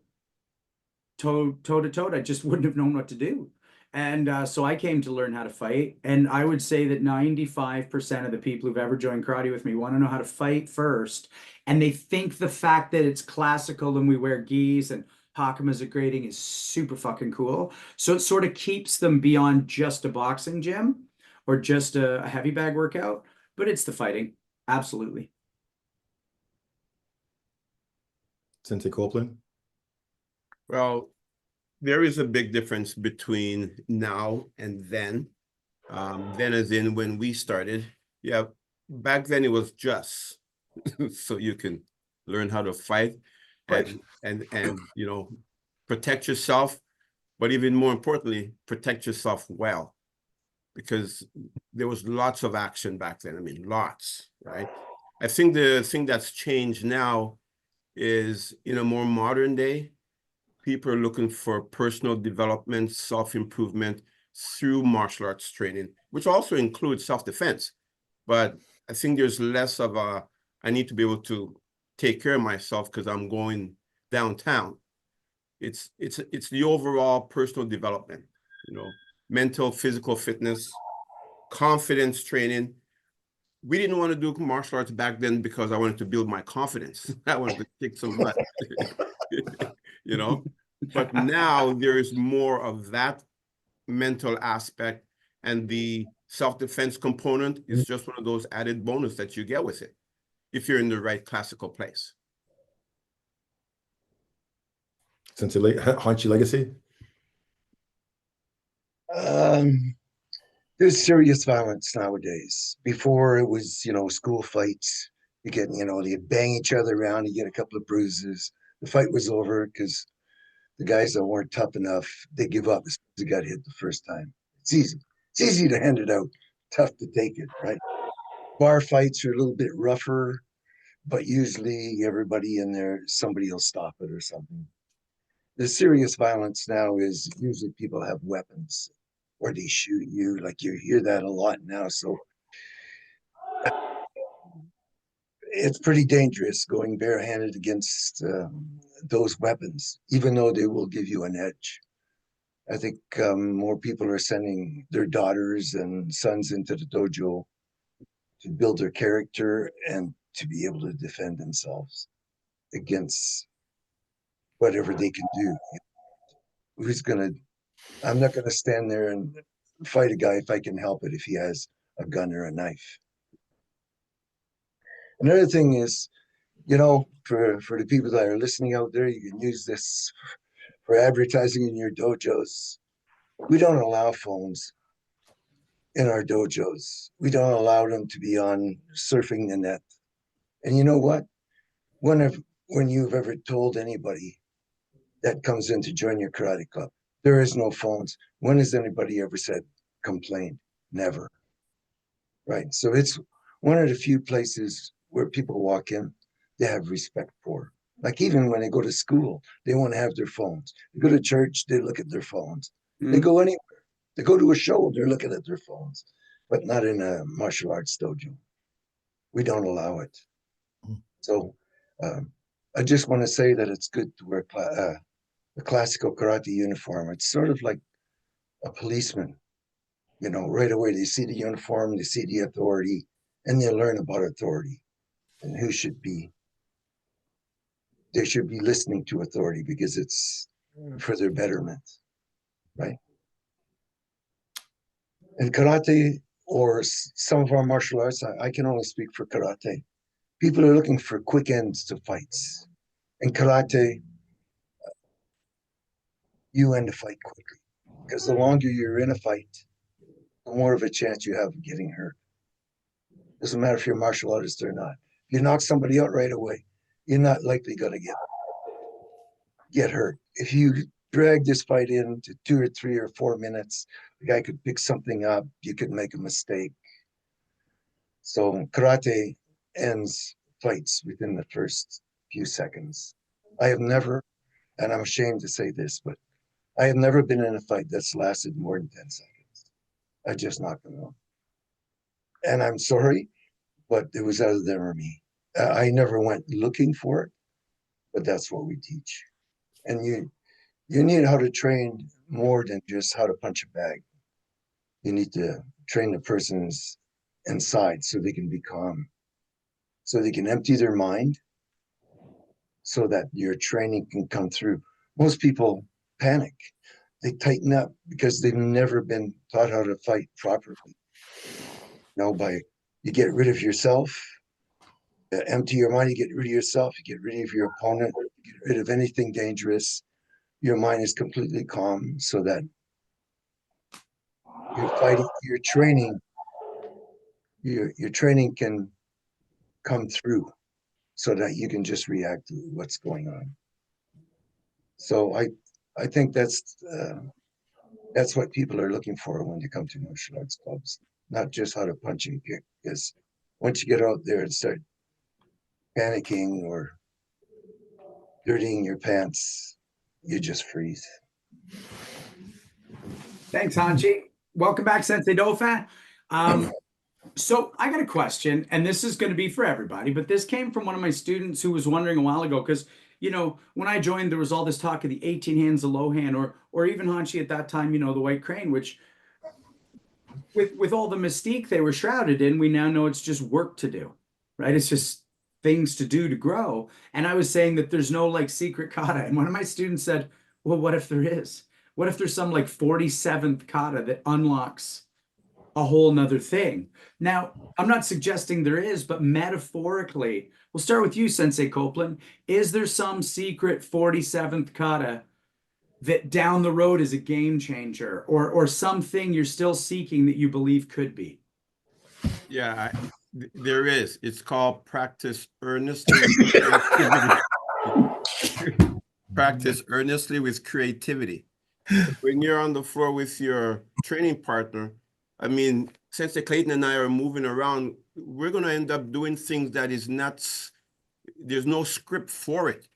toe to toe. I just wouldn't have known what to do. And so I came to learn how to fight. And I would say that 95% of the people who've ever joined karate with me want to know how to fight first. And they think the fact that it's classical and we wear gis and Hakamas grading is super fucking cool. So it sort of keeps them beyond just a boxing gym or just a heavy bag workout, but it's the fighting. Absolutely. Sensei Copeland? Well, there is a big difference between now and then. Then as in when we started. Yeah, back then it was just so you can learn how to fight and protect yourself, but even more importantly, protect yourself well, because there was lots of action back then. I mean, lots, right? I think the thing that's changed now is in a more modern day, people are looking for personal development, self-improvement through martial arts training, which also includes self-defense. But I think there's less of I need to be able to take care of myself because I'm going downtown. It's the overall personal development, mental, physical fitness, confidence training. We didn't want to do martial arts back then because I wanted to build my confidence. I wanted to kick some butt, But now there is more of that mental aspect, and the self-defense component is just one of those added bonus that you get with it if you're in the right classical place. Sensei Hanshin Legacy? There's serious violence nowadays. Before it was, school fights. You get, you bang each other around, you get a couple of bruises. The fight was over because the guys that weren't tough enough, they give up as soon as they got hit the first time. It's easy. It's easy to hand it out. Tough to take it, right? Bar fights are a little bit rougher, but usually everybody in there, somebody will stop it or something. The serious violence now is usually people have weapons or they shoot you. Like you hear that a lot now. So it's pretty dangerous going barehanded against those weapons, even though they will give you an edge. I think more people are sending their daughters and sons into the dojo to build their character and to be able to defend themselves against whatever they can do. I'm not gonna stand there and fight a guy if I can help it, if he has a gun or a knife. Another thing is, for the people that are listening out there, you can use this for advertising in your dojos. We don't allow phones in our dojos. We don't allow them to be on surfing the net. And you know what? When you've ever told anybody that comes in to join your karate club, there is no phones. When has anybody ever complained? Never. Right. So it's one of the few places where people walk in, they have respect for. Like even when they go to school, they want to have their phones. They go to church, they look at their phones. They go anywhere. They go to a show, they're looking at their phones, but not in a martial arts dojo. We don't allow it. So I just want to say that it's good to wear a classical karate uniform. It's sort of like a policeman. Right away they see the uniform, they see the authority, and they learn about authority and they should be listening to authority because it's for their betterment, right? And karate, or some of our martial arts, I can only speak for karate. People are looking for quick ends to fights. In karate, you end a fight quickly because the longer you're in a fight, the more of a chance you have of getting hurt. Doesn't matter if you're a martial artist or not. If you knock somebody out right away, you're not likely going to get hurt. If you drag this fight into 2 or 3 or 4 minutes. The guy could pick something up. You could make a mistake. So karate ends fights within the first few seconds. I have never, and I'm ashamed to say this, but I have never been in a fight that's lasted more than 10 seconds. I just knocked them out. And I'm sorry, but it was out of them or me. I never went looking for it, but that's what we teach. And you need how to train more than just how to punch a bag. You need to train the person's inside so they can be calm, so they can empty their mind, so that your training can come through. Most people panic. They tighten up because they've never been taught how to fight properly. You get rid of yourself, empty your mind, you get rid of yourself, you get rid of your opponent, you get rid of anything dangerous. Your mind is completely calm so that you're fighting, your training can come through so that you can just react to what's going on. So I think that's what people are looking for when they come to martial arts clubs, not just how to punch and kick. Because once you get out there and start panicking or dirtying your pants, you just freeze. Thanks, Hanchi. Welcome back, Sensei Dauphin. So I got a question, and this is going to be for everybody, but this came from one of my students who was wondering a while ago, because, when I joined, there was all this talk of the 18 hands of low hand, or even Hanchi at that time, the white crane, which with all the mystique they were shrouded in, we now know it's just work to do, right? It's just things to do to grow. And I was saying that there's no like secret kata. And one of my students said, well, what if there is? What if there's some like 47th kata that unlocks a whole nother thing? Now, I'm not suggesting there is, but metaphorically, we'll start with you, Sensei Copeland. Is there some secret 47th kata that down the road is a game changer, or something you're still seeking that you believe could be? Yeah, there is. It's called practice earnestly. Practice earnestly with creativity. When you're on the floor with your training partner, I mean, Sensei Clayton and I are moving around, we're going to end up doing things that is not, there's no script for it.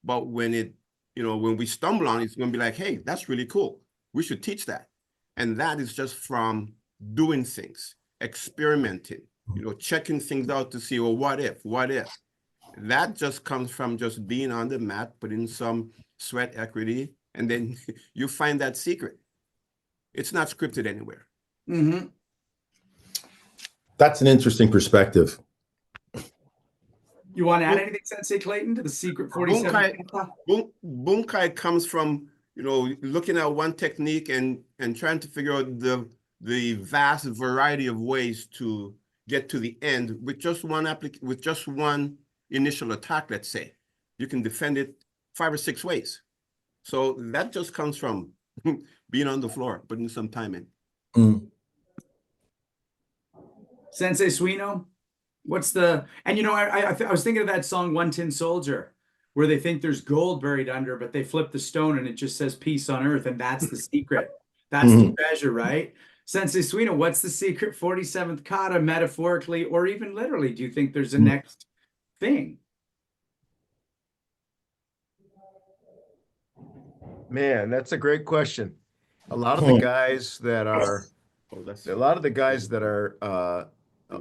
But when when we stumble on it, it's going to be like, hey, that's really cool. We should teach that. And that is just from doing things, experimenting, checking things out to see, well, what if? That just comes from just being on the mat, putting some sweat equity, and then you find that secret. It's not scripted anywhere. Mm-hmm. That's an interesting perspective. You want to add anything, Sensei Clayton, to the secret 47? Bunkai comes from, looking at one technique and trying to figure out the vast variety of ways to get to the end with just one initial attack, let's say. You can defend it 5 or 6 ways. So that just comes from being on the floor, putting some time in. Mm. Sensei Suino, what's the, and I was thinking of that song One Tin Soldier, where they think there's gold buried under, but they flip the stone and it just says peace on earth, and that's the secret. That's the treasure, right? Sensei Suino, what's the secret 47th kata, metaphorically or even literally? Do you think there's a next thing? Man, that's a great question. A lot of the guys that are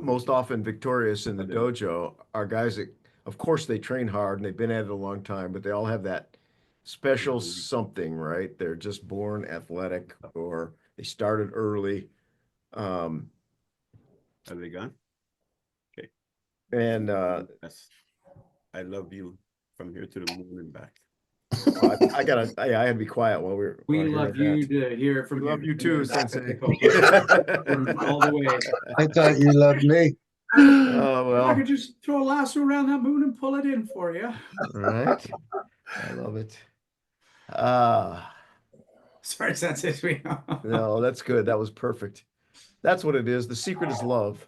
most often victorious in the dojo are guys that, of course, they train hard and they've been at it a long time, but they all have that special something, right? They're just born athletic, or they started early. Are they gone? Okay. And I love you from here to the moon and back. I had to be quiet while we love you to hear it from we love you too, Sensei. All the way. I thought you loved me. Oh, well. I could just throw a lasso around that moon and pull it in for you. Right. I love it. Sorry, Sensei Suino. No, that's good. That was perfect. That's what it is. The secret is love.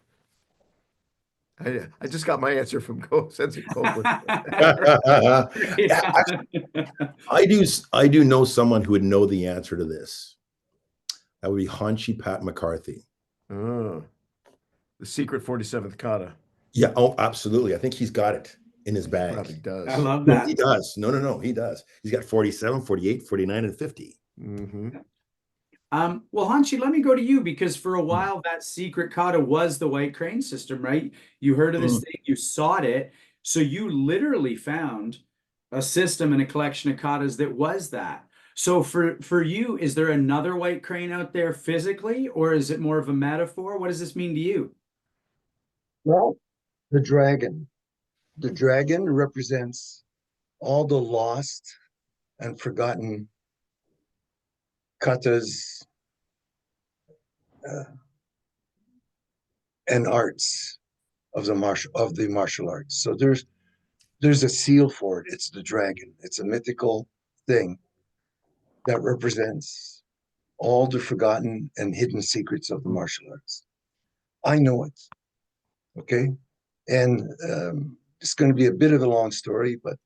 I just got my answer from Sensei Copeland. Yeah. I do know someone who would know the answer to this. That would be Hanshi Pat McCarthy. Oh, the secret 47th kata. Yeah, oh, absolutely. I think he's got it in his bag. Probably does. I love No, that. he does. No, he does. He's got 47, 48, 49, and 50. Mm-hmm. Well, Hanshi, let me go to you because for a while that secret kata was the white crane system, right? You heard of this thing, you sought it, so you literally found a system and a collection of katas that was that. So for you, is there another white crane out there physically, or is it more of a metaphor? What does this mean to you? Well, the dragon. The dragon represents all the lost and forgotten katas and arts of the martial arts. So there's a seal for it. It's the dragon. It's a mythical thing that represents all the forgotten and hidden secrets of the martial arts. I know it. Okay. And it's going to be a bit of a long story, but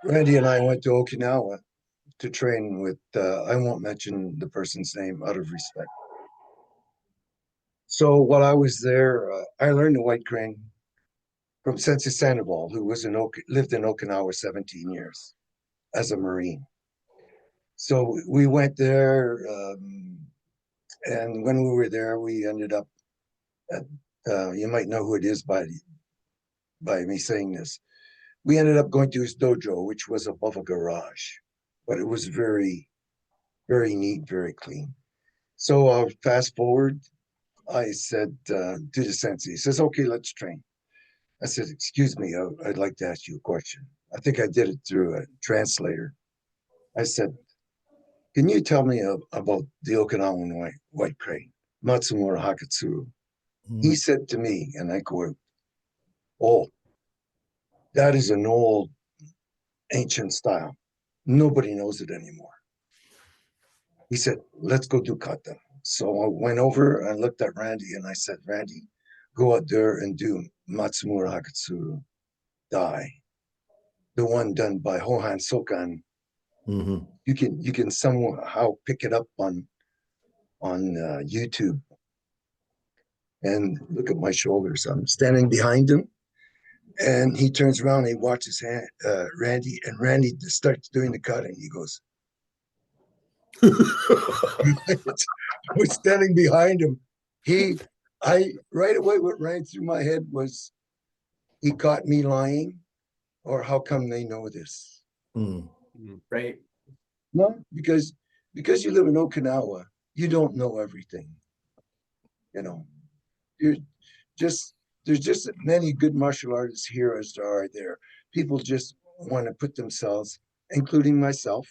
Randy and I went to Okinawa to train with, I won't mention the person's name out of respect. So while I was there, I learned the white crane from Sensei Sandoval, who lived in Okinawa 17 years as a Marine. So we went there, and when we were there, we ended up at, you might know who it is by me saying this. We ended up going to his dojo, which was above a garage, but it was very, very neat, very clean. So fast forward, I said to the sensei, he says, okay, let's train. I said, excuse me, I'd like to ask you a question. I think I did it through a translator. I said, can you tell me about the Okinawan white crane, Matsumura Hakatsuru? He said to me, and I quote, oh, that is an old, ancient style. Nobody knows it anymore. He said, let's go do kata. So I went over and looked at Randy and I said, Randy, go out there and do Matsumura Hakatsuru Dai, the one done by Hohan Sokan. Mm-hmm. You can somehow pick it up on YouTube. And look at my shoulders. I'm standing behind him, and he turns around and he watches Randy, and Randy starts doing the cutting. He goes, I was standing behind him. I right away what ran through my head was, he caught me lying, or how come they know this? Right. No, because you live in Okinawa, you don't know everything. You know, there's just as many good martial artists here as there are there. People just want to put themselves, including myself,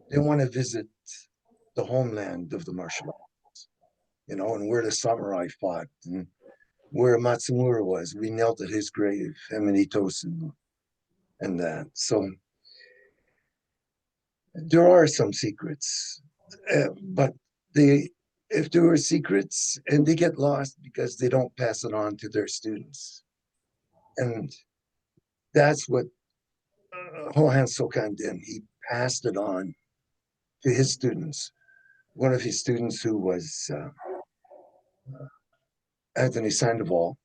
they want to visit the homeland of the martial arts, you know, and where the samurai fought and where Matsumura was. We knelt at his grave, Emily Tosin, and that. So there are some secrets, but if there are secrets and they get lost because they don't pass it on to their students. And that's what Hohan Sokan did. He passed it on to his students. One of his students who was Anthony Sandoval,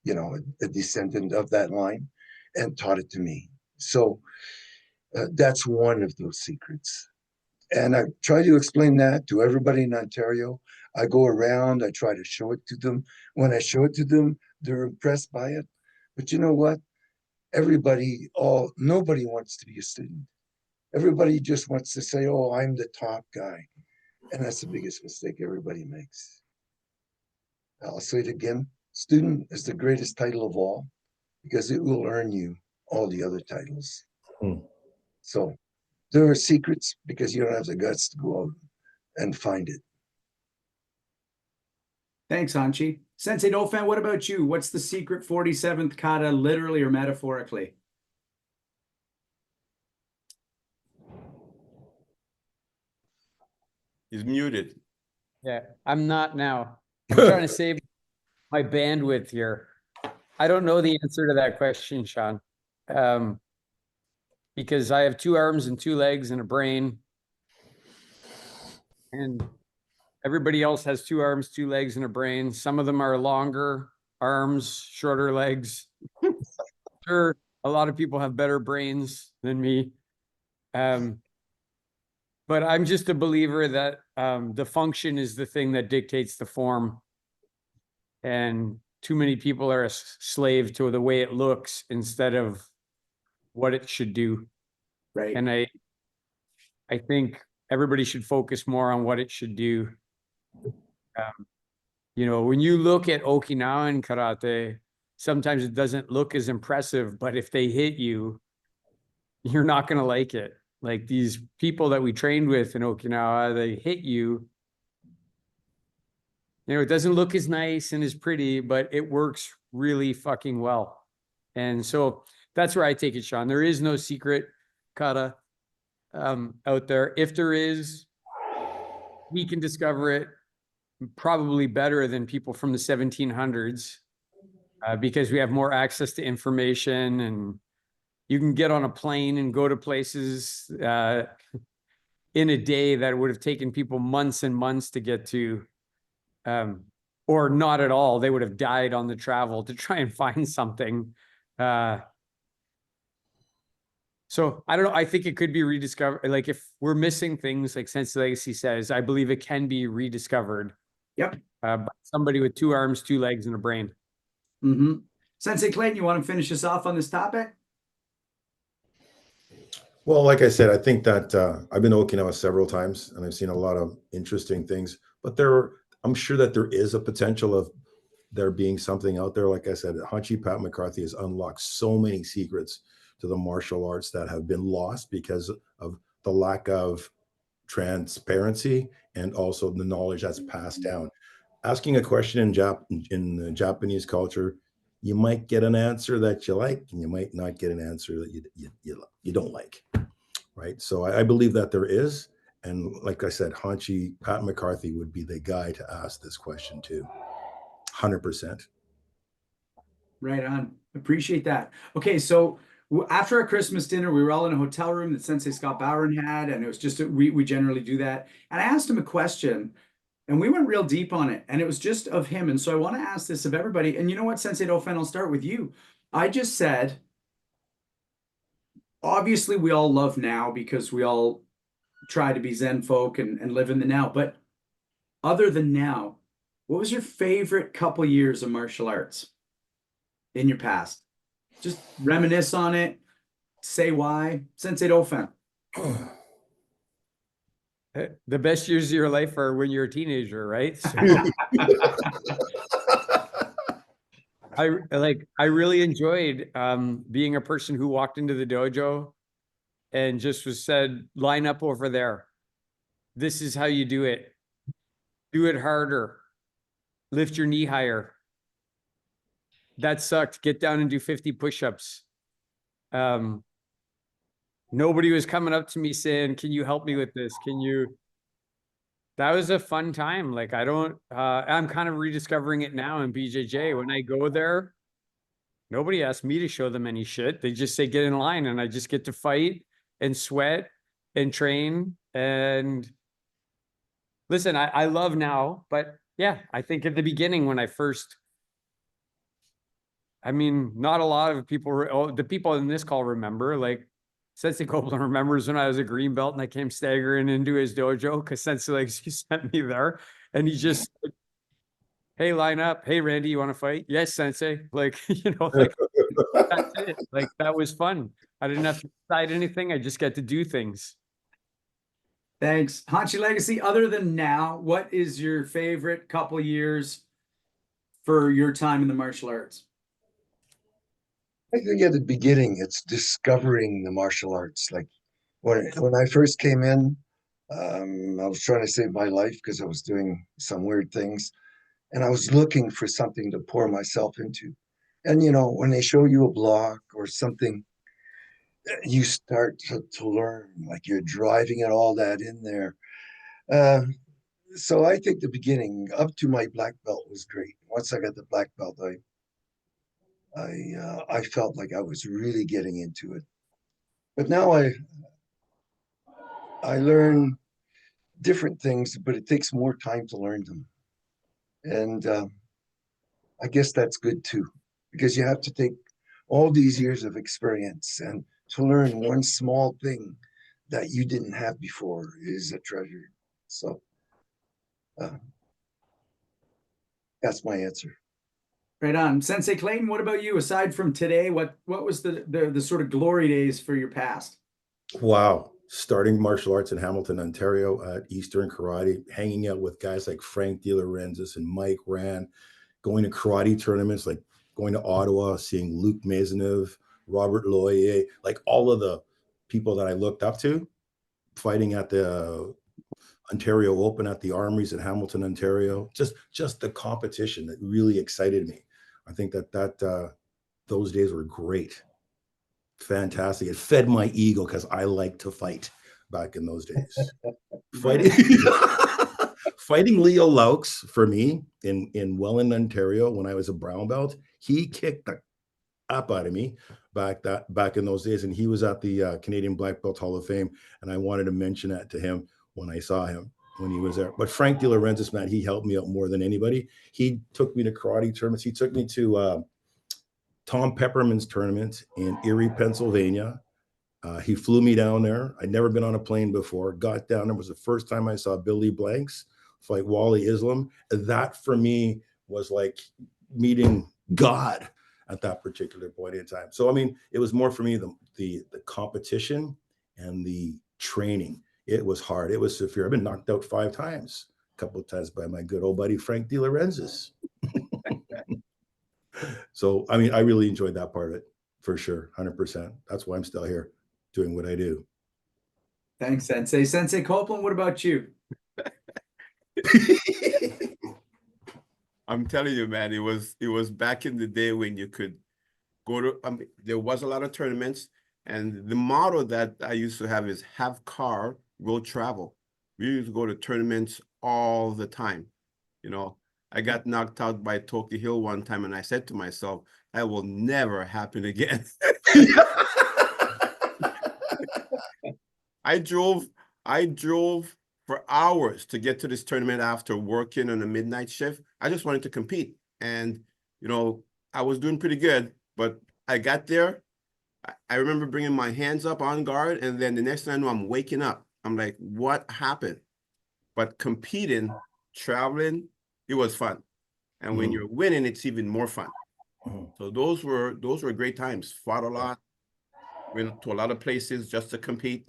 you know, a descendant of that line, and taught it to me. So that's one of those secrets. And I try to explain that to everybody in Ontario. I go around, I try to show it to them. When I show it to them, they're impressed by it. But you know what? Nobody wants to be a student. Everybody just wants to say, oh, I'm the top guy. And that's the biggest mistake everybody makes. I'll say it again. Student is the greatest title of all because it will earn you all the other titles. So there are secrets because you don't have the guts to go out and find it. Thanks, Hanshi. Sensei Dolphin, what about you? What's the secret 47th kata, literally or metaphorically? He's muted. Yeah, I'm not now. I'm trying to save my bandwidth here. I don't know the answer to that question, Sean. Because I have 2 arms and 2 legs and a brain. And everybody else has 2 arms, 2 legs, and a brain. Some of them are longer arms, shorter legs. Sure, a lot of people have better brains than me. But I'm just a believer that the function is the thing that dictates the form. And too many people are a slave to the way it looks instead of what it should do. Right. And I think everybody should focus more on what it should do. You know, when you look at Okinawan karate, sometimes it doesn't look as impressive, but if they hit you, you're not going to like it. Like these people that we trained with in Okinawa, they hit you. You know, it doesn't look as nice and as pretty, but it works really fucking well. And so that's where I take it, Sean. There is no secret kata out there. If there is, we can discover it probably better than people from the 1700s because we have more access to information, and you can get on a plane and go to places in a day that would have taken people months and months to get to, or not at all. They would have died on the travel to try and find something. So I don't know. I think it could be rediscovered. Like if we're missing things, like Sensei Legacy says, I believe it can be rediscovered. Yep. By somebody with 2 arms, 2 legs, and a brain. Mm-hmm. Sensei Clayton, you want to finish us off on this topic? Well, like I said, I think that I've been to Okinawa several times and I've seen a lot of interesting things, but I'm sure that there is a potential of there being something out there. Like I said, Hanshi Pat McCarthy has unlocked so many secrets to the martial arts that have been lost because of the lack of transparency and also the knowledge that's passed down. Asking a question in the Japanese culture, you might get an answer that you like, and you might not get an answer that you don't like, right? So I believe that there is, and like I said, Hanshi Pat McCarthy would be the guy to ask this question to, 100%. Right on. Appreciate that. Okay, so after our Christmas dinner, we were all in a hotel room that Sensei Scott Bowron had, and it was just we generally do that. And I asked him a question, and we went real deep on it, and it was just of him. And so I want to ask this of everybody. And you know what, Sensei Dauphin, I'll start with you. I just said, obviously, we all love now because we all try to be Zen folk and live in the now. But other than now, what was your favorite couple years of martial arts in your past? Just reminisce on it. Say why. Sensei Dauphin. The best years of your life are when you're a teenager, right? So I really enjoyed being a person who walked into the dojo and just was said, line up over there. This is how you do it. Do it harder. Lift your knee higher. That sucked. Get down and do 50 push-ups. Nobody was coming up to me saying, can you help me with this? That was a fun time. Like I'm kind of rediscovering it now in BJJ. When I go there, nobody asks me to show them any shit. They just say, get in line, and I just get to fight and sweat and train. And listen, I love now, but yeah, I think at the beginning when I first, not a lot of people, the people in this call remember, like Sensei Copeland remembers when I was a green belt and I came staggering into his dojo because Sensei Legacy sent me there, and he just said, hey, line up. Hey, Randy, you want to fight? Yes, Sensei. Like, that's it. Like, that was fun. I didn't have to decide anything. I just got to do things. Thanks. Hanshi Legacy, other than now, what is your favorite couple years for your time in the martial arts? I think at the beginning, it's discovering the martial arts. Like when I first came in, I was trying to save my life because I was doing some weird things, and I was looking for something to pour myself into. And when they show you a block or something, you start to learn. Like you're driving it all that in there. so I think the beginning up to my black belt was great. Once I got the black belt, I felt like I was really getting into it. But now I learn different things, but it takes more time to learn them. And I guess that's good too, because you have to take all these years of experience, and to learn one small thing that you didn't have before is a treasure. So that's my answer. Right on. Sensei Clayton, what about you? Aside from today, what was the sort of glory days for your past? Wow. Starting martial arts in Hamilton, Ontario at Eastern Karate, hanging out with guys like Frank De Laurentiis and Mike Rand, going to karate tournaments, like going to Ottawa, seeing Luc Maisonneuve, Robert Loyer, like all of the people that I looked up to, fighting at the Ontario Open at the Armories in Hamilton, Ontario. Just the competition that really excited me. I think that those days were great. Fantastic. It fed my ego because I like to fight back in those days. Fighting fighting Leo Laux for me in Welland, Ontario, when I was a brown belt, he kicked the up out of me back in those days. And he was at the Canadian Black Belt Hall of Fame. And I wanted to mention that to him when I saw him when he was there. But Frank De Laurentiis, man, he helped me out more than anybody. He took me to karate tournaments. He took me to Tom Pepperman's tournament in Erie, Pennsylvania. He flew me down there. I'd never been on a plane before. Got down there. It was the first time I saw Billy Blanks fight Wally Islam. That for me was like meeting God at that particular point in time. So I mean, it was more for me the competition and the training. It was hard. It was severe. I've been knocked out 5 times, a couple of times by my good old buddy Frank De Laurentiis. So, I mean, I really enjoyed that part of it for sure, 100%. That's why I'm still here doing what I do. Thanks, Sensei. Sensei Copeland, what about you? I'm telling you, man, it was back in the day when you could go to, there was a lot of tournaments, and the motto that I used to have is have car, go travel. We used to go to tournaments all the time. You know, I got knocked out by Toki Hill one time, and I said to myself, that will never happen again. I drove for hours to get to this tournament after working on a midnight shift. I just wanted to compete. And, you know, I was doing pretty good, but I got there. I remember bringing my hands up on guard, and then the next thing I know, I'm waking up. I'm like, what happened? But competing, traveling, it was fun. And when you're winning, it's even more fun. So those were great times. Fought a lot, went to a lot of places just to compete.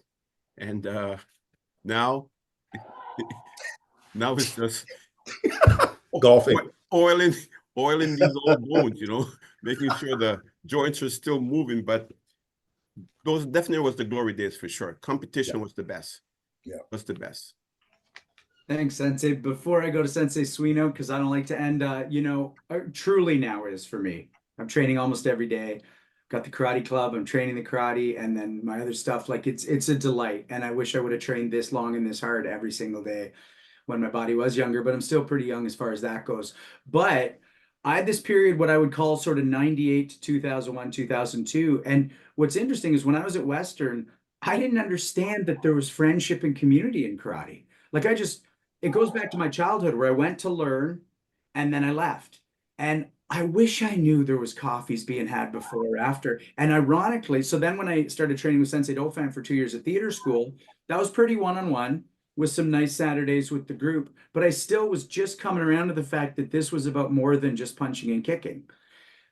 And now it's just golfing, oiling these old bones, you know, making sure the joints are still moving. But those definitely was the glory days for sure. Competition was the best. Yeah, was the best. Thanks, Sensei. Before I go to Sensei Suino, because I don't like to end, you know, truly now is for me. I'm training almost every day. Got the karate club. I'm training the karate, and then my other stuff. Like it's a delight. And I wish I would have trained this long and this hard every single day when my body was younger. But I'm still pretty young as far as that goes. But I had this period, what I would call sort of 98 to 2001, 2002. And what's interesting is when I was at Western, I didn't understand that there was friendship and community in karate. Like it goes back to my childhood where I went to learn and then I left. And I wish I knew there was coffees being had before or after. And ironically, so then when I started training with Sensei Dauphin for 2 years at theater school, that was pretty one-on-one with some nice Saturdays with the group. But I still was just coming around to the fact that this was about more than just punching and kicking.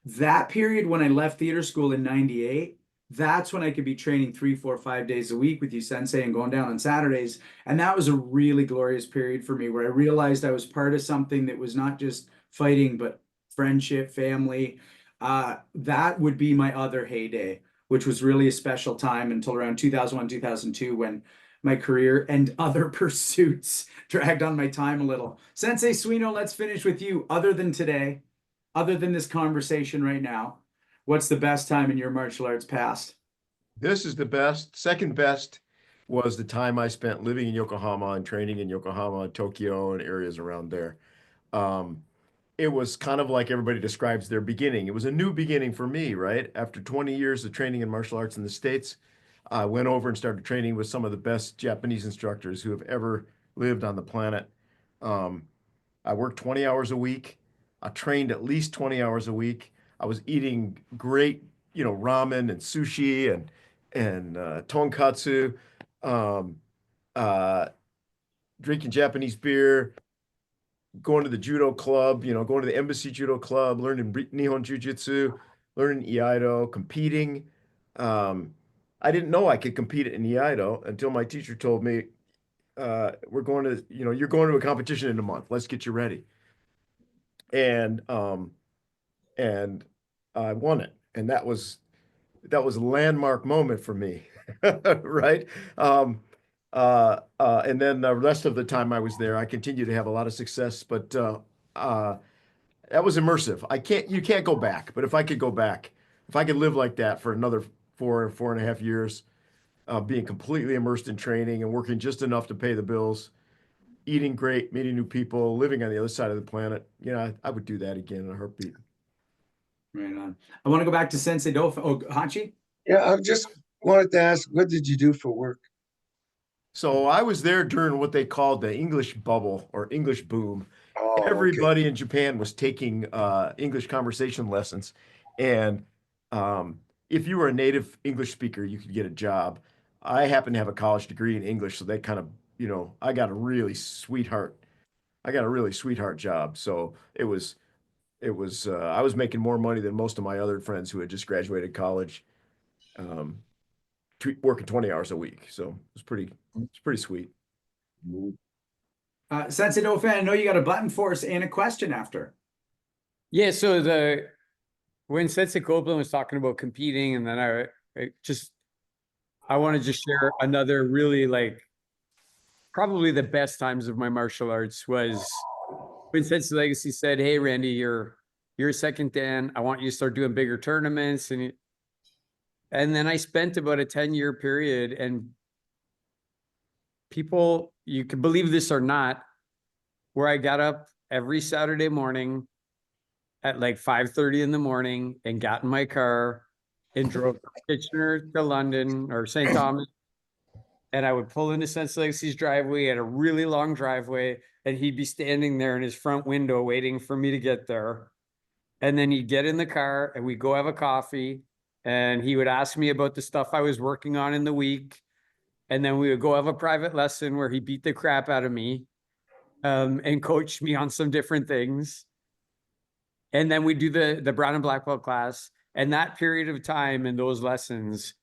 That period when I left theater school in 98, that's when I could be training 3, 4, 5 days a week with you, Sensei, and going down on Saturdays. And that was a really glorious period for me where I realized I was part of something that was not just fighting, but friendship, family. That would be my other heyday, which was really a special time until around 2001, 2002, when my career and other pursuits dragged on my time a little. Sensei Suino, let's finish with you. Other than today, other than this conversation right now, what's the best time in your martial arts past? This is the best, second best. was the time I spent living in Yokohama and training in Yokohama, Tokyo, and areas around there. It was kind of like everybody describes their beginning. It was a new beginning for me, right? After 20 years of training in martial arts in the States, I went over and started training with some of the best Japanese instructors who have ever lived on the planet. I worked 20 hours a week. I trained at least 20 hours a week. I was eating great, ramen and sushi and tonkatsu, um, uh, drinking Japanese beer, going to the judo club, going to the embassy judo club, learning Nihon Jiu-Jitsu, learning Iaido, competing. I didn't know I could compete in Iaido until my teacher told me, you're going to a competition in a month. Let's get you ready. And I won it. And that was a landmark moment for me. Right. And then the rest of the time I was there, I continued to have a lot of success, but that was immersive. You can't go back, but if I could go back, if I could live like that for another 4.5 years, being completely immersed in training and working just enough to pay the bills, eating great, meeting new people, living on the other side of the planet, I would do that again in a heartbeat. Right on. I want to go back to Sensei Dofa. Oh, Hachi? Yeah, I just wanted to ask, what did you do for work? So I was there during what they called the English bubble or English boom. Oh, okay. Everybody in Japan was taking English conversation lessons. And if you were a native English speaker, you could get a job. I happen to have a college degree in English, so they kind of, I got a really sweetheart job. So it was I was making more money than most of my other friends who had just graduated college, working 20 hours a week. So it's pretty sweet. Sensei Dofa, I know you got a button for us and a question after. Yeah, so when Sensei Copeland was talking about competing, and then I want to just share another really probably the best times of my martial arts was when Sensei Legacy said, "Hey Randy, you're second Dan. I want you to start doing bigger tournaments." And then I spent about a 10-year period, and people, you can believe this or not, where I got up every Saturday morning at 5:30 in the morning and got in my car and drove from Kitchener to London or St. Thomas. And I would pull into Sensei Legacy's driveway. He had a really long driveway, and he'd be standing there in his front window waiting for me to get there. And then he'd get in the car and we'd go have a coffee, and he would ask me about the stuff I was working on in the week. And then we would go have a private lesson where he beat the crap out of me and coached me on some different things. And then we do the brown and black belt class. And that period of time and those lessons,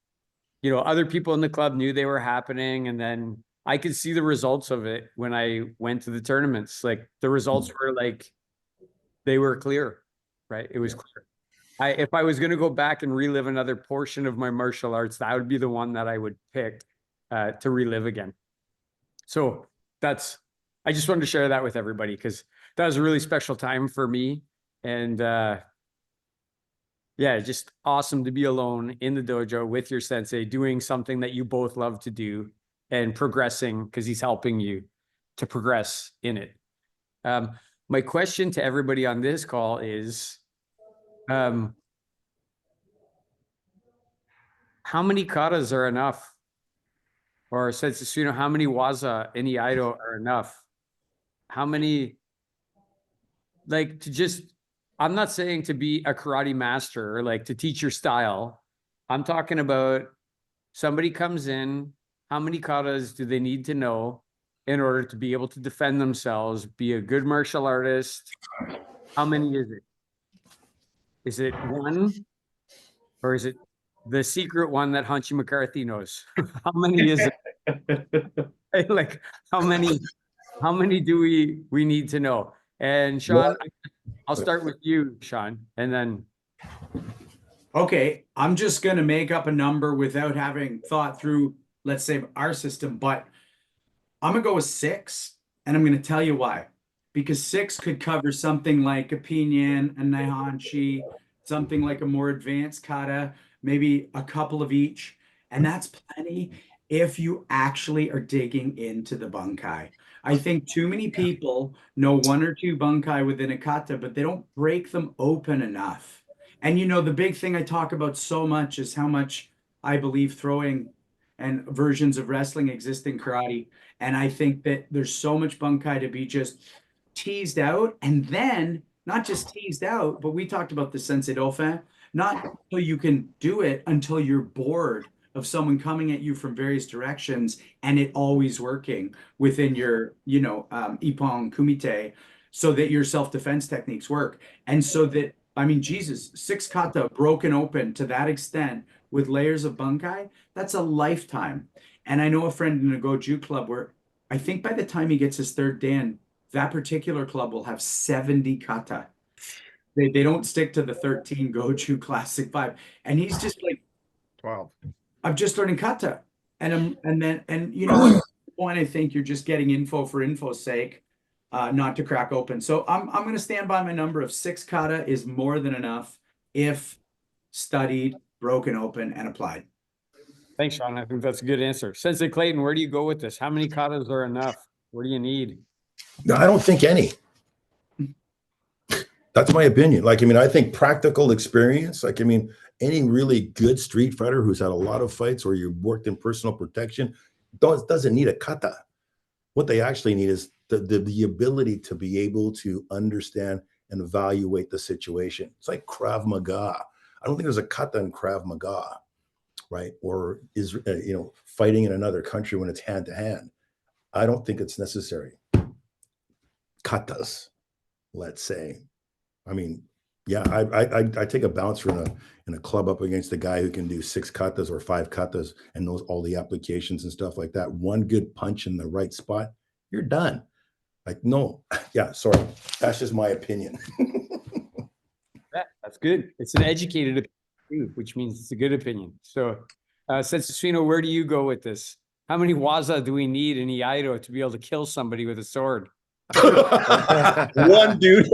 other people in the club knew they were happening. And then I could see the results of it when I went to the tournaments. The results were they were clear, right? It was clear. If I was going to go back and relive another portion of my martial arts, that would be the one that I would pick to relive again. So I just wanted to share that with everybody because that was a really special time for me. And just awesome to be alone in the dojo with your sensei, doing something that you both love to do and progressing because he's helping you to progress in it. My question to everybody on this call is, how many katas are enough? Or Sensei Suno, how many waza in Iaido are enough? How many, I'm not saying to be a karate master or to teach your style. I'm talking about somebody comes in, how many katas do they need to know in order to be able to defend themselves, be a good martial artist? How many is it? Is it one? Or is it the secret one that Hunchy McCarthy knows? How many is it? How many do we need to know? And Sean, I'll start with you, Sean, and then. Okay, I'm just going to make up a number without having thought through, let's say, our system, but I'm going to go with 6, and I'm going to tell you why. Because 6 could cover something like a pinyin, a naihanchi, something like a more advanced kata, maybe a couple of each, and that's plenty. if you actually are digging into the bunkai. I think too many people know one or two bunkai within a kata, but they don't break them open enough. And the big thing I talk about so much is how much I believe throwing and versions of wrestling exist in karate. And I think that there's so much bunkai to be just teased out, and then not just teased out, but we talked about the Sensei Dauphin, not until you can do it until you're bored of someone coming at you from various directions and it always working within your, ippon kumite, so that your self-defense techniques work. And so that, I mean, Jesus, 6 kata broken open to that extent with layers of bunkai, that's a lifetime. And I know a friend in a Goju club where I think by the time he gets his 3rd dan, that particular club will have 70 kata. They don't stick to the 13 Goju Classic 5. And he's just like, 12. I'm just learning kata. And one, I think you're just getting info for info's sake, not to crack open. So I'm going to stand by my number of 6 kata is more than enough if studied, broken open, and applied. Thanks, Sean. I think that's a good answer. Sensei Clayton, where do you go with this? How many katas are enough? What do you need? No, I don't think any. That's my opinion. I think practical experience, any really good street fighter who's had a lot of fights or you worked in personal protection doesn't need a kata. What they actually need is the ability to be able to understand and evaluate the situation. It's like Krav Maga. I don't think there's a kata in Krav Maga, right? Or is fighting in another country when it's hand to hand. I don't think it's necessary. Katas, let's say. I mean, yeah, I take a bouncer in a club up against a guy who can do 6 katas or 5 katas and knows all the applications and stuff like that. One good punch in the right spot, you're done. No, yeah, sorry. That's just my opinion. Yeah, that's good. It's an educated opinion, which means it's a good opinion. So, Sensei Suino, where do you go with this? How many waza do we need in Iaido to be able to kill somebody with a sword? One, dude.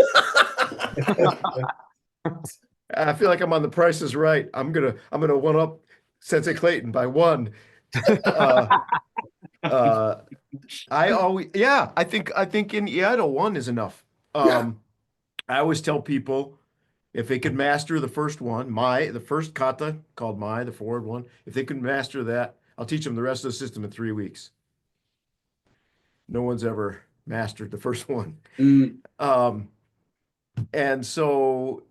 I feel like I'm on The Price is Right. I'm gonna one up Sensei Clayton by 1. I think in Iaido 1 is enough. I always tell people if they could master the first one, the first kata called Mai, the forward one, if they could master that, I'll teach them the rest of the system in 3 weeks. No one's ever mastered the first one. And so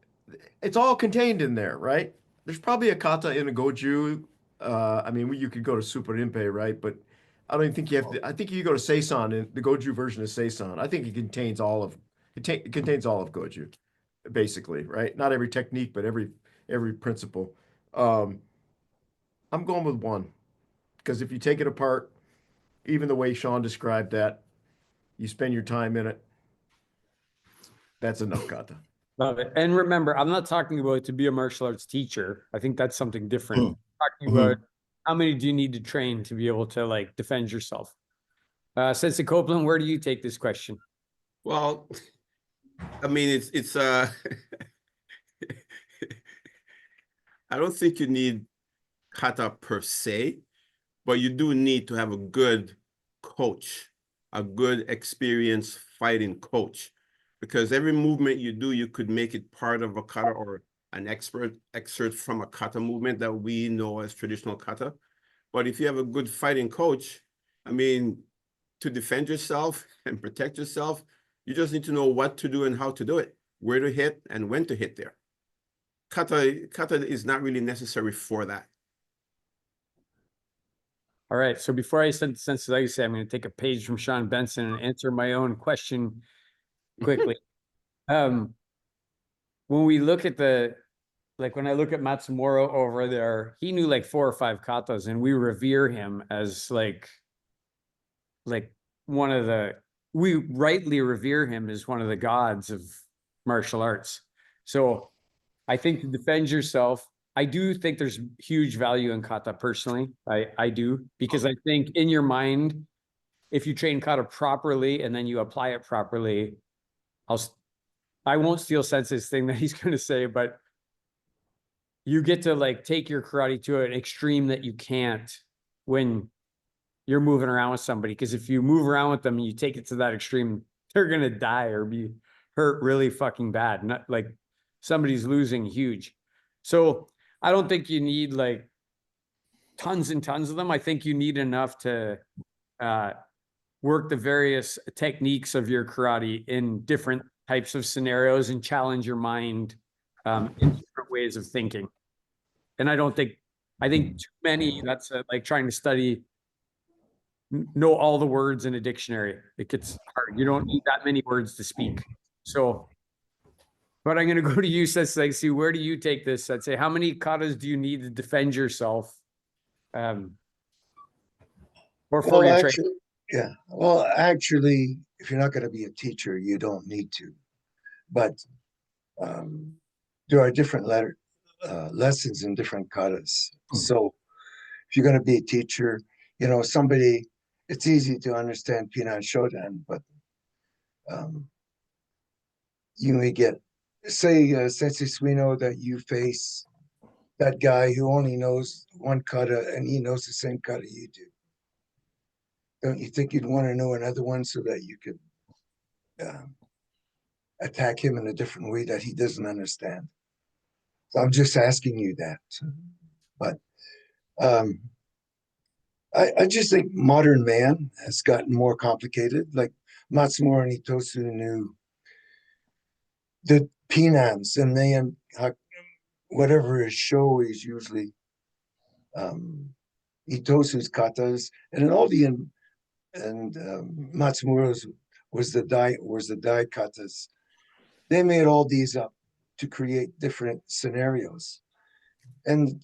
it's all contained in there, right? There's probably a kata in a Goju. You could go to Super Rinpei, right? But I don't even think you have to. I think you go to Seisan, and the Goju version is Seisan. I think it contains all of Goju, basically, right? Not every technique, but every principle. I'm going with 1 because if you take it apart, even the way Sean described that, you spend your time in it. That's enough kata. Love it. And remember, I'm not talking about to be a martial arts teacher. I think that's something different. I'm talking about how many do you need to train to be able to defend yourself? Sensei Copeland, where do you take this question? Well, I mean, it's I don't think you need kata per se, but you do need to have a good coach, a good experienced fighting coach, because every movement you do, you could make it part of a kata or an excerpt from a kata movement that we know as traditional kata. But if you have a good fighting coach, I mean, to defend yourself and protect yourself, you just need to know what to do and how to do it, where to hit and when to hit there. Kata is not really necessary for that. All right. So before I send Sensei Legacy, I'm going to take a page from Sean Benson and answer my own question quickly. When we look at when I look at Matsumoro over there, he knew 4 or 5 katas, and we revere him as we rightly revere him as one of the gods of martial arts. So I think to defend yourself, I do think there's huge value in kata personally. I do, because I think in your mind, if you train kata properly and then you apply it properly, I won't steal Sensei's thing that he's going to say, but you get to take your karate to an extreme that you can't when you're moving around with somebody. Because if you move around with them and you take it to that extreme, they're gonna die or be hurt really fucking bad. Not like somebody's losing huge. So I don't think you need like tons and tons of them. I think you need enough to work the various techniques of your karate in different types of scenarios and challenge your mind in different ways of thinking. And I think too many, that's like trying to study, know all the words in a dictionary. It gets hard. You don't need that many words to speak. So, but I'm going to go to you, Sensei. Where do you take this? I'd say, how many katas do you need to defend yourself? Or for your training? Yeah. Well, actually, if you're not going to be a teacher, you don't need to. But there are different lessons in different katas. So if you're going to be a teacher, you know, somebody, it's easy to understand Pinan Shodan, but you may get, say, Sensei Suino, that you face that guy who only knows one kata and he knows the same kata you do. Don't you think you'd want to know another one so that you could attack him in a different way that he doesn't understand? So I'm just asking you that. But I just think modern man has gotten more complicated. Like Matsumura and Itosu knew the Pinans, and they, whatever his show is usually Itosu's katas, and all the Matsumura's was the dai katas. They made all these up to create different scenarios, and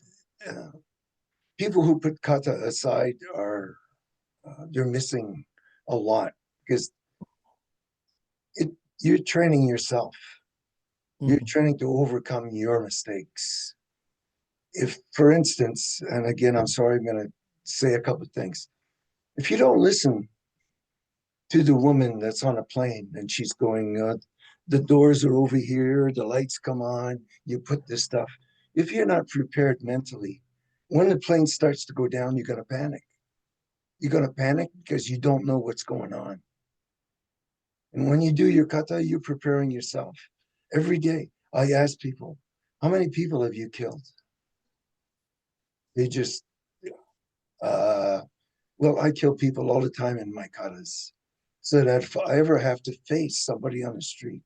people who put kata aside are they're missing a lot, because you're training yourself. You're training to overcome your mistakes. If, for instance, and again, I'm sorry, I'm going to say a couple of things. If you don't listen to the woman that's on a plane and she's going, the doors are over here, the lights come on, you put this stuff. If you're not prepared mentally, when the plane starts to go down, you're going to panic. You're going to panic because you don't know what's going on. And when you do your kata, you're preparing yourself. Every day, I ask people, how many people have you killed? They just, well, I kill people all the time in my katas. So that if I ever have to face somebody on the street,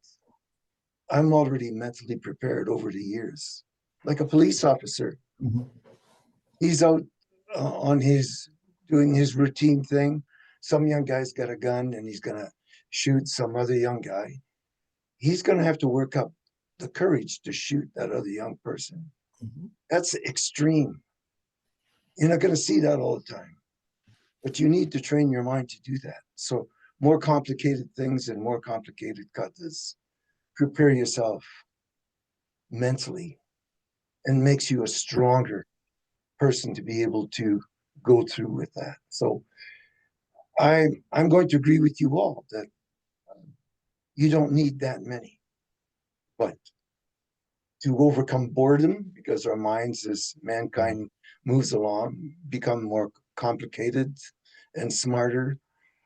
I'm already mentally prepared over the years. Like a police officer, he's out on doing his routine thing. Some young guy's got a gun and he's going to shoot some other young guy. He's going to have to work up the courage to shoot that other young person. That's extreme. You're not going to see that all the time, but you need to train your mind to do that. So more complicated things and more complicated katas, prepare yourself mentally, and makes you a stronger person to be able to go through with that. So I'm going to agree with you all that you don't need that many, but to overcome boredom, because our minds as mankind moves along, become more complicated and smarter,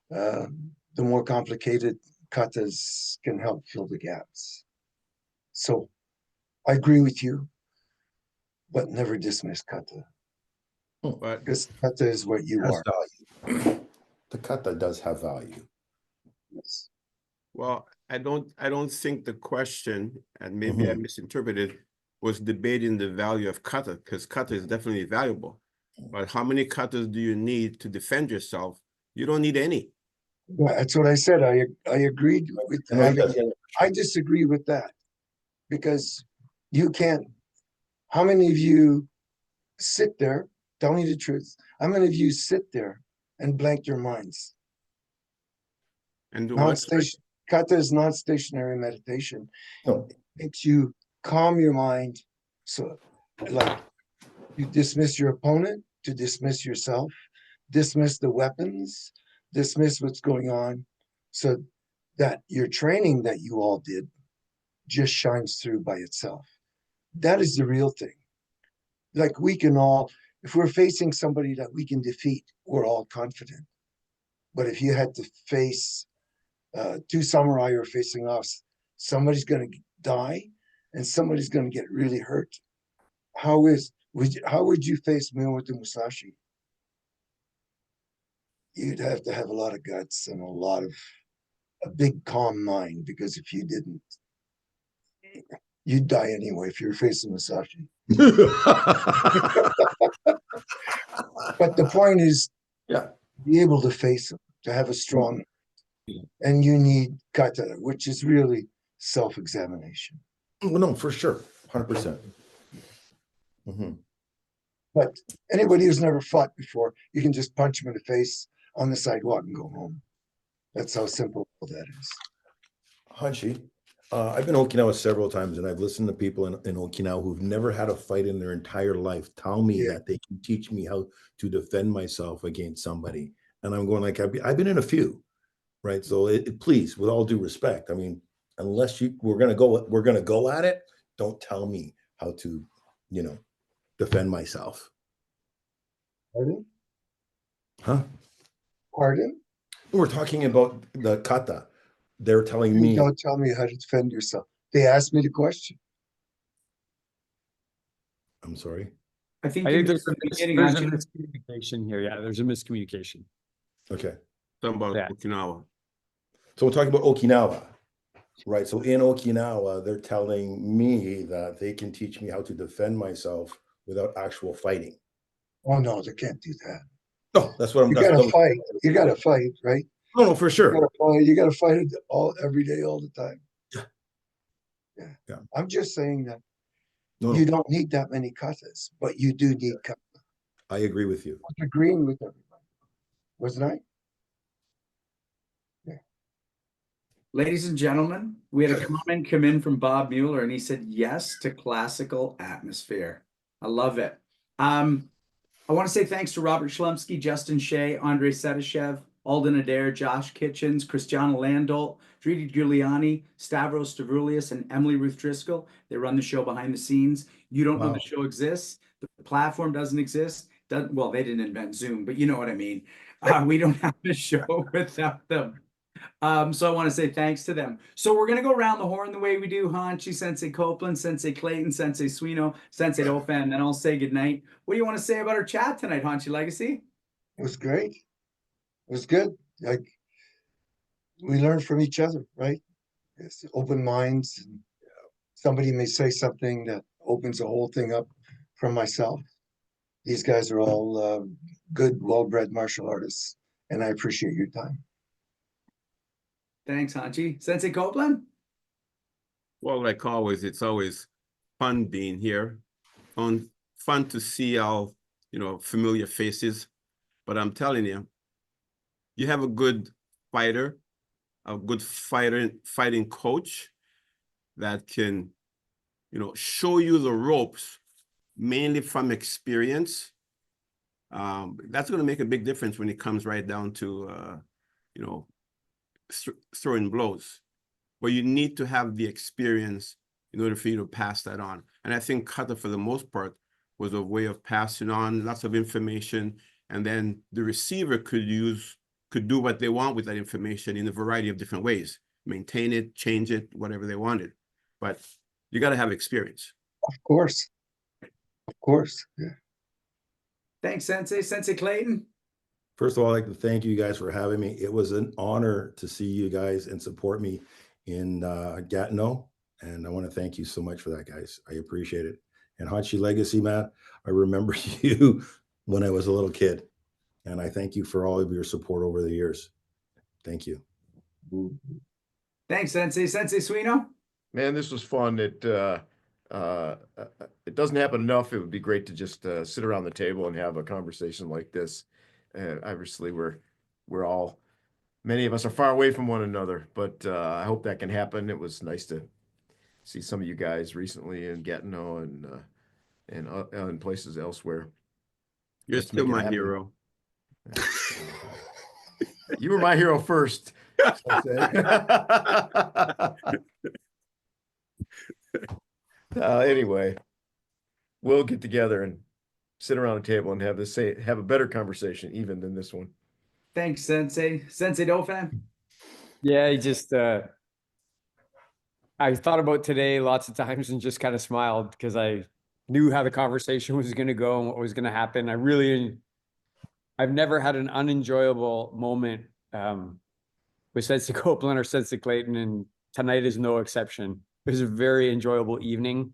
the more complicated katas can help fill the gaps. So I agree with you, but never dismiss kata. But Because kata is what you are. Value. The kata does have value. Yes. well, I don't think the question, and maybe I misinterpreted, was debating the value of kata, because kata is definitely valuable. But how many katas do you need to defend yourself? You don't need any. Well, that's what I said. I agreed with that. I disagree with that, because you can't. How many of you sit there? Tell me the truth. How many of you sit there and blank your minds? And do what? Kata is not stationary meditation. No. It makes you calm your mind. So, like, you dismiss your opponent, to dismiss yourself, dismiss the weapons, dismiss what's going on, so that your training that you all did just shines through by itself. That is the real thing. Like, we can all, if we're facing somebody that we can defeat, we're all confident. But if you had to face two samurai who are facing off, somebody's going to die and somebody's going to get really hurt. How would you face Miyamoto Musashi? You'd have to have a lot of guts and a big calm mind, because if you didn't, you'd die anyway if you're facing Musashi. But the point is, Yeah. be able to face him, to have a strong, and you need kata, which is really self-examination. Well, no, for sure. 100%. Mm-hmm. But anybody who's never fought before, you can just punch him in the face on the sidewalk and go home. That's how simple that is. Hanshi, I've been to Okinawa several times, and I've listened to people in Okinawa who've never had a fight in their entire life tell me that they can teach me how to defend myself against somebody. And I'm going like, I've been in a few, right? So please, with all due respect, I mean, unless we're gonna go at it, don't tell me how to, defend myself. Pardon? Huh? Pardon? We're talking about the kata. They're telling me. Don't tell me how to defend yourself. They asked me the question. I'm sorry. I think there's a beginning, miscommunication here. Yeah, there's a miscommunication. Okay. Something about Yeah. Okinawa. So we're talking about Okinawa, right? So in Okinawa, they're telling me that they can teach me how to defend myself without actual fighting. Oh no, they can't do that. No, that's what I'm. You gotta fight. You gotta fight, right? No, for sure. You gotta fight it every day, all the time. Yeah. I'm just saying that No, you don't need that many katas, but you do need kata. I agree with you. I was agreeing with everybody, wasn't I? Ladies and gentlemen, we had a comment come in from Bob Mueller, and he said yes to classical atmosphere. I love it. I want to say thanks to Robert Schlumsky, Justin Shea, Andrei Sedashev, Alden Adair, Josh Kitchens, Christiana Landolt, Dridi Giuliani, Stavros Stavroulias, and Emily Ruth Driscoll. They run the show behind the scenes. You don't know the show exists. The platform doesn't exist. Well, they didn't invent Zoom, but you know what I mean. We don't have a show without them. So I want to say thanks to them. So we're going to go around the horn the way we do. Hanshi, Sensei Copeland, Sensei Clayton, Sensei Suino, Sensei Ofan, and then I'll say goodnight. What do you want to say about our chat tonight, Hanshi Legacy? It was great. It was good. Like, we learn from each other, right? It's open minds. Somebody may say something that opens the whole thing up from myself. These guys are all good, well-bred martial artists, and I appreciate your time. Thanks, Hanshi. Sensei Copeland? Well, like always, it's always fun being here. Fun to see all, familiar faces. But I'm telling you, you have a good fighter, a good fighting coach that can, show you the ropes, mainly from experience. That's going to make a big difference when it comes right down to, throwing blows. But you need to have the experience in order for you to pass that on. And I think kata, for the most part, was a way of passing on lots of information, and then the receiver could do what they want with that information in a variety of different ways, maintain it, change it, whatever they wanted. But you got to have experience. Of course. Yeah. Thanks, Sensei. Sensei Clayton? First of all, I'd like to thank you guys for having me. It was an honor to see you guys and support me in Gatineau. And I want to thank you so much for that, guys. I appreciate it. And Hanshi Legacy, Matt, I remember you when I was a little kid. And I thank you for all of your support over the years. Thank you. Thanks, Sensei. Sensei Suino? Man, this was fun. It doesn't happen enough. It would be great to just sit around the table and have a conversation like this. Obviously, many of us are far away from one another, but I hope that can happen. It was nice to see some of you guys recently in Gatineau and places elsewhere. You're still my hero. You were my hero first. Anyway, we'll get together and sit around a table and have a better conversation even than this one. Thanks, Sensei. Sensei Dofan? Yeah, I thought about today lots of times and just kind of smiled because I knew how the conversation was going to go and what was going to happen. I've never had an unenjoyable moment with Sensei Copeland or Sensei Clayton, and tonight is no exception. It was a very enjoyable evening.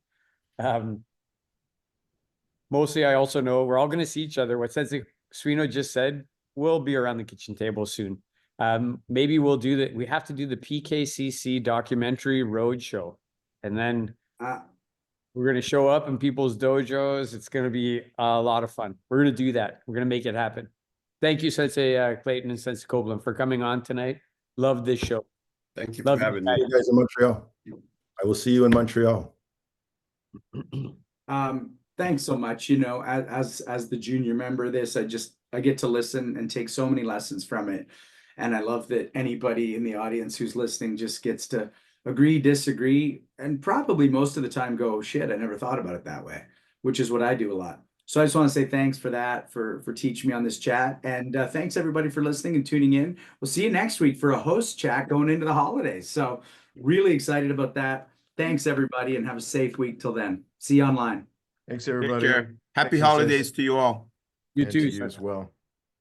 Mostly, I also know we're all going to see each other. What Sensei Suino just said, we'll be around the kitchen table soon. Maybe we'll do that. We have to do the PKCC documentary roadshow, and then we're going to show up in people's dojos. It's going to be a lot of fun. We're going to do that. We're going to make it happen. Thank you, Sensei Clayton and Sensei Copeland, for coming on tonight. Love this show. Thank you Love for having See me. you guys in Montreal. I will see you in Montreal. Thanks so much. You know, as the junior member of this, I get to listen and take so many lessons from it. And I love that anybody in the audience who's listening just gets to agree, disagree, and probably most of the time go, shit, I never thought about it that way, which is what I do a lot. So I just want to say thanks for that, for teaching me on this chat. And thanks everybody for listening and tuning in. We'll see you next week for a host chat going into the holidays. So really excited about that. Thanks everybody, and have a safe week till then. See you online. Thanks, Take everybody. care. Happy Thanks, holidays to you all. You And too, to you as well.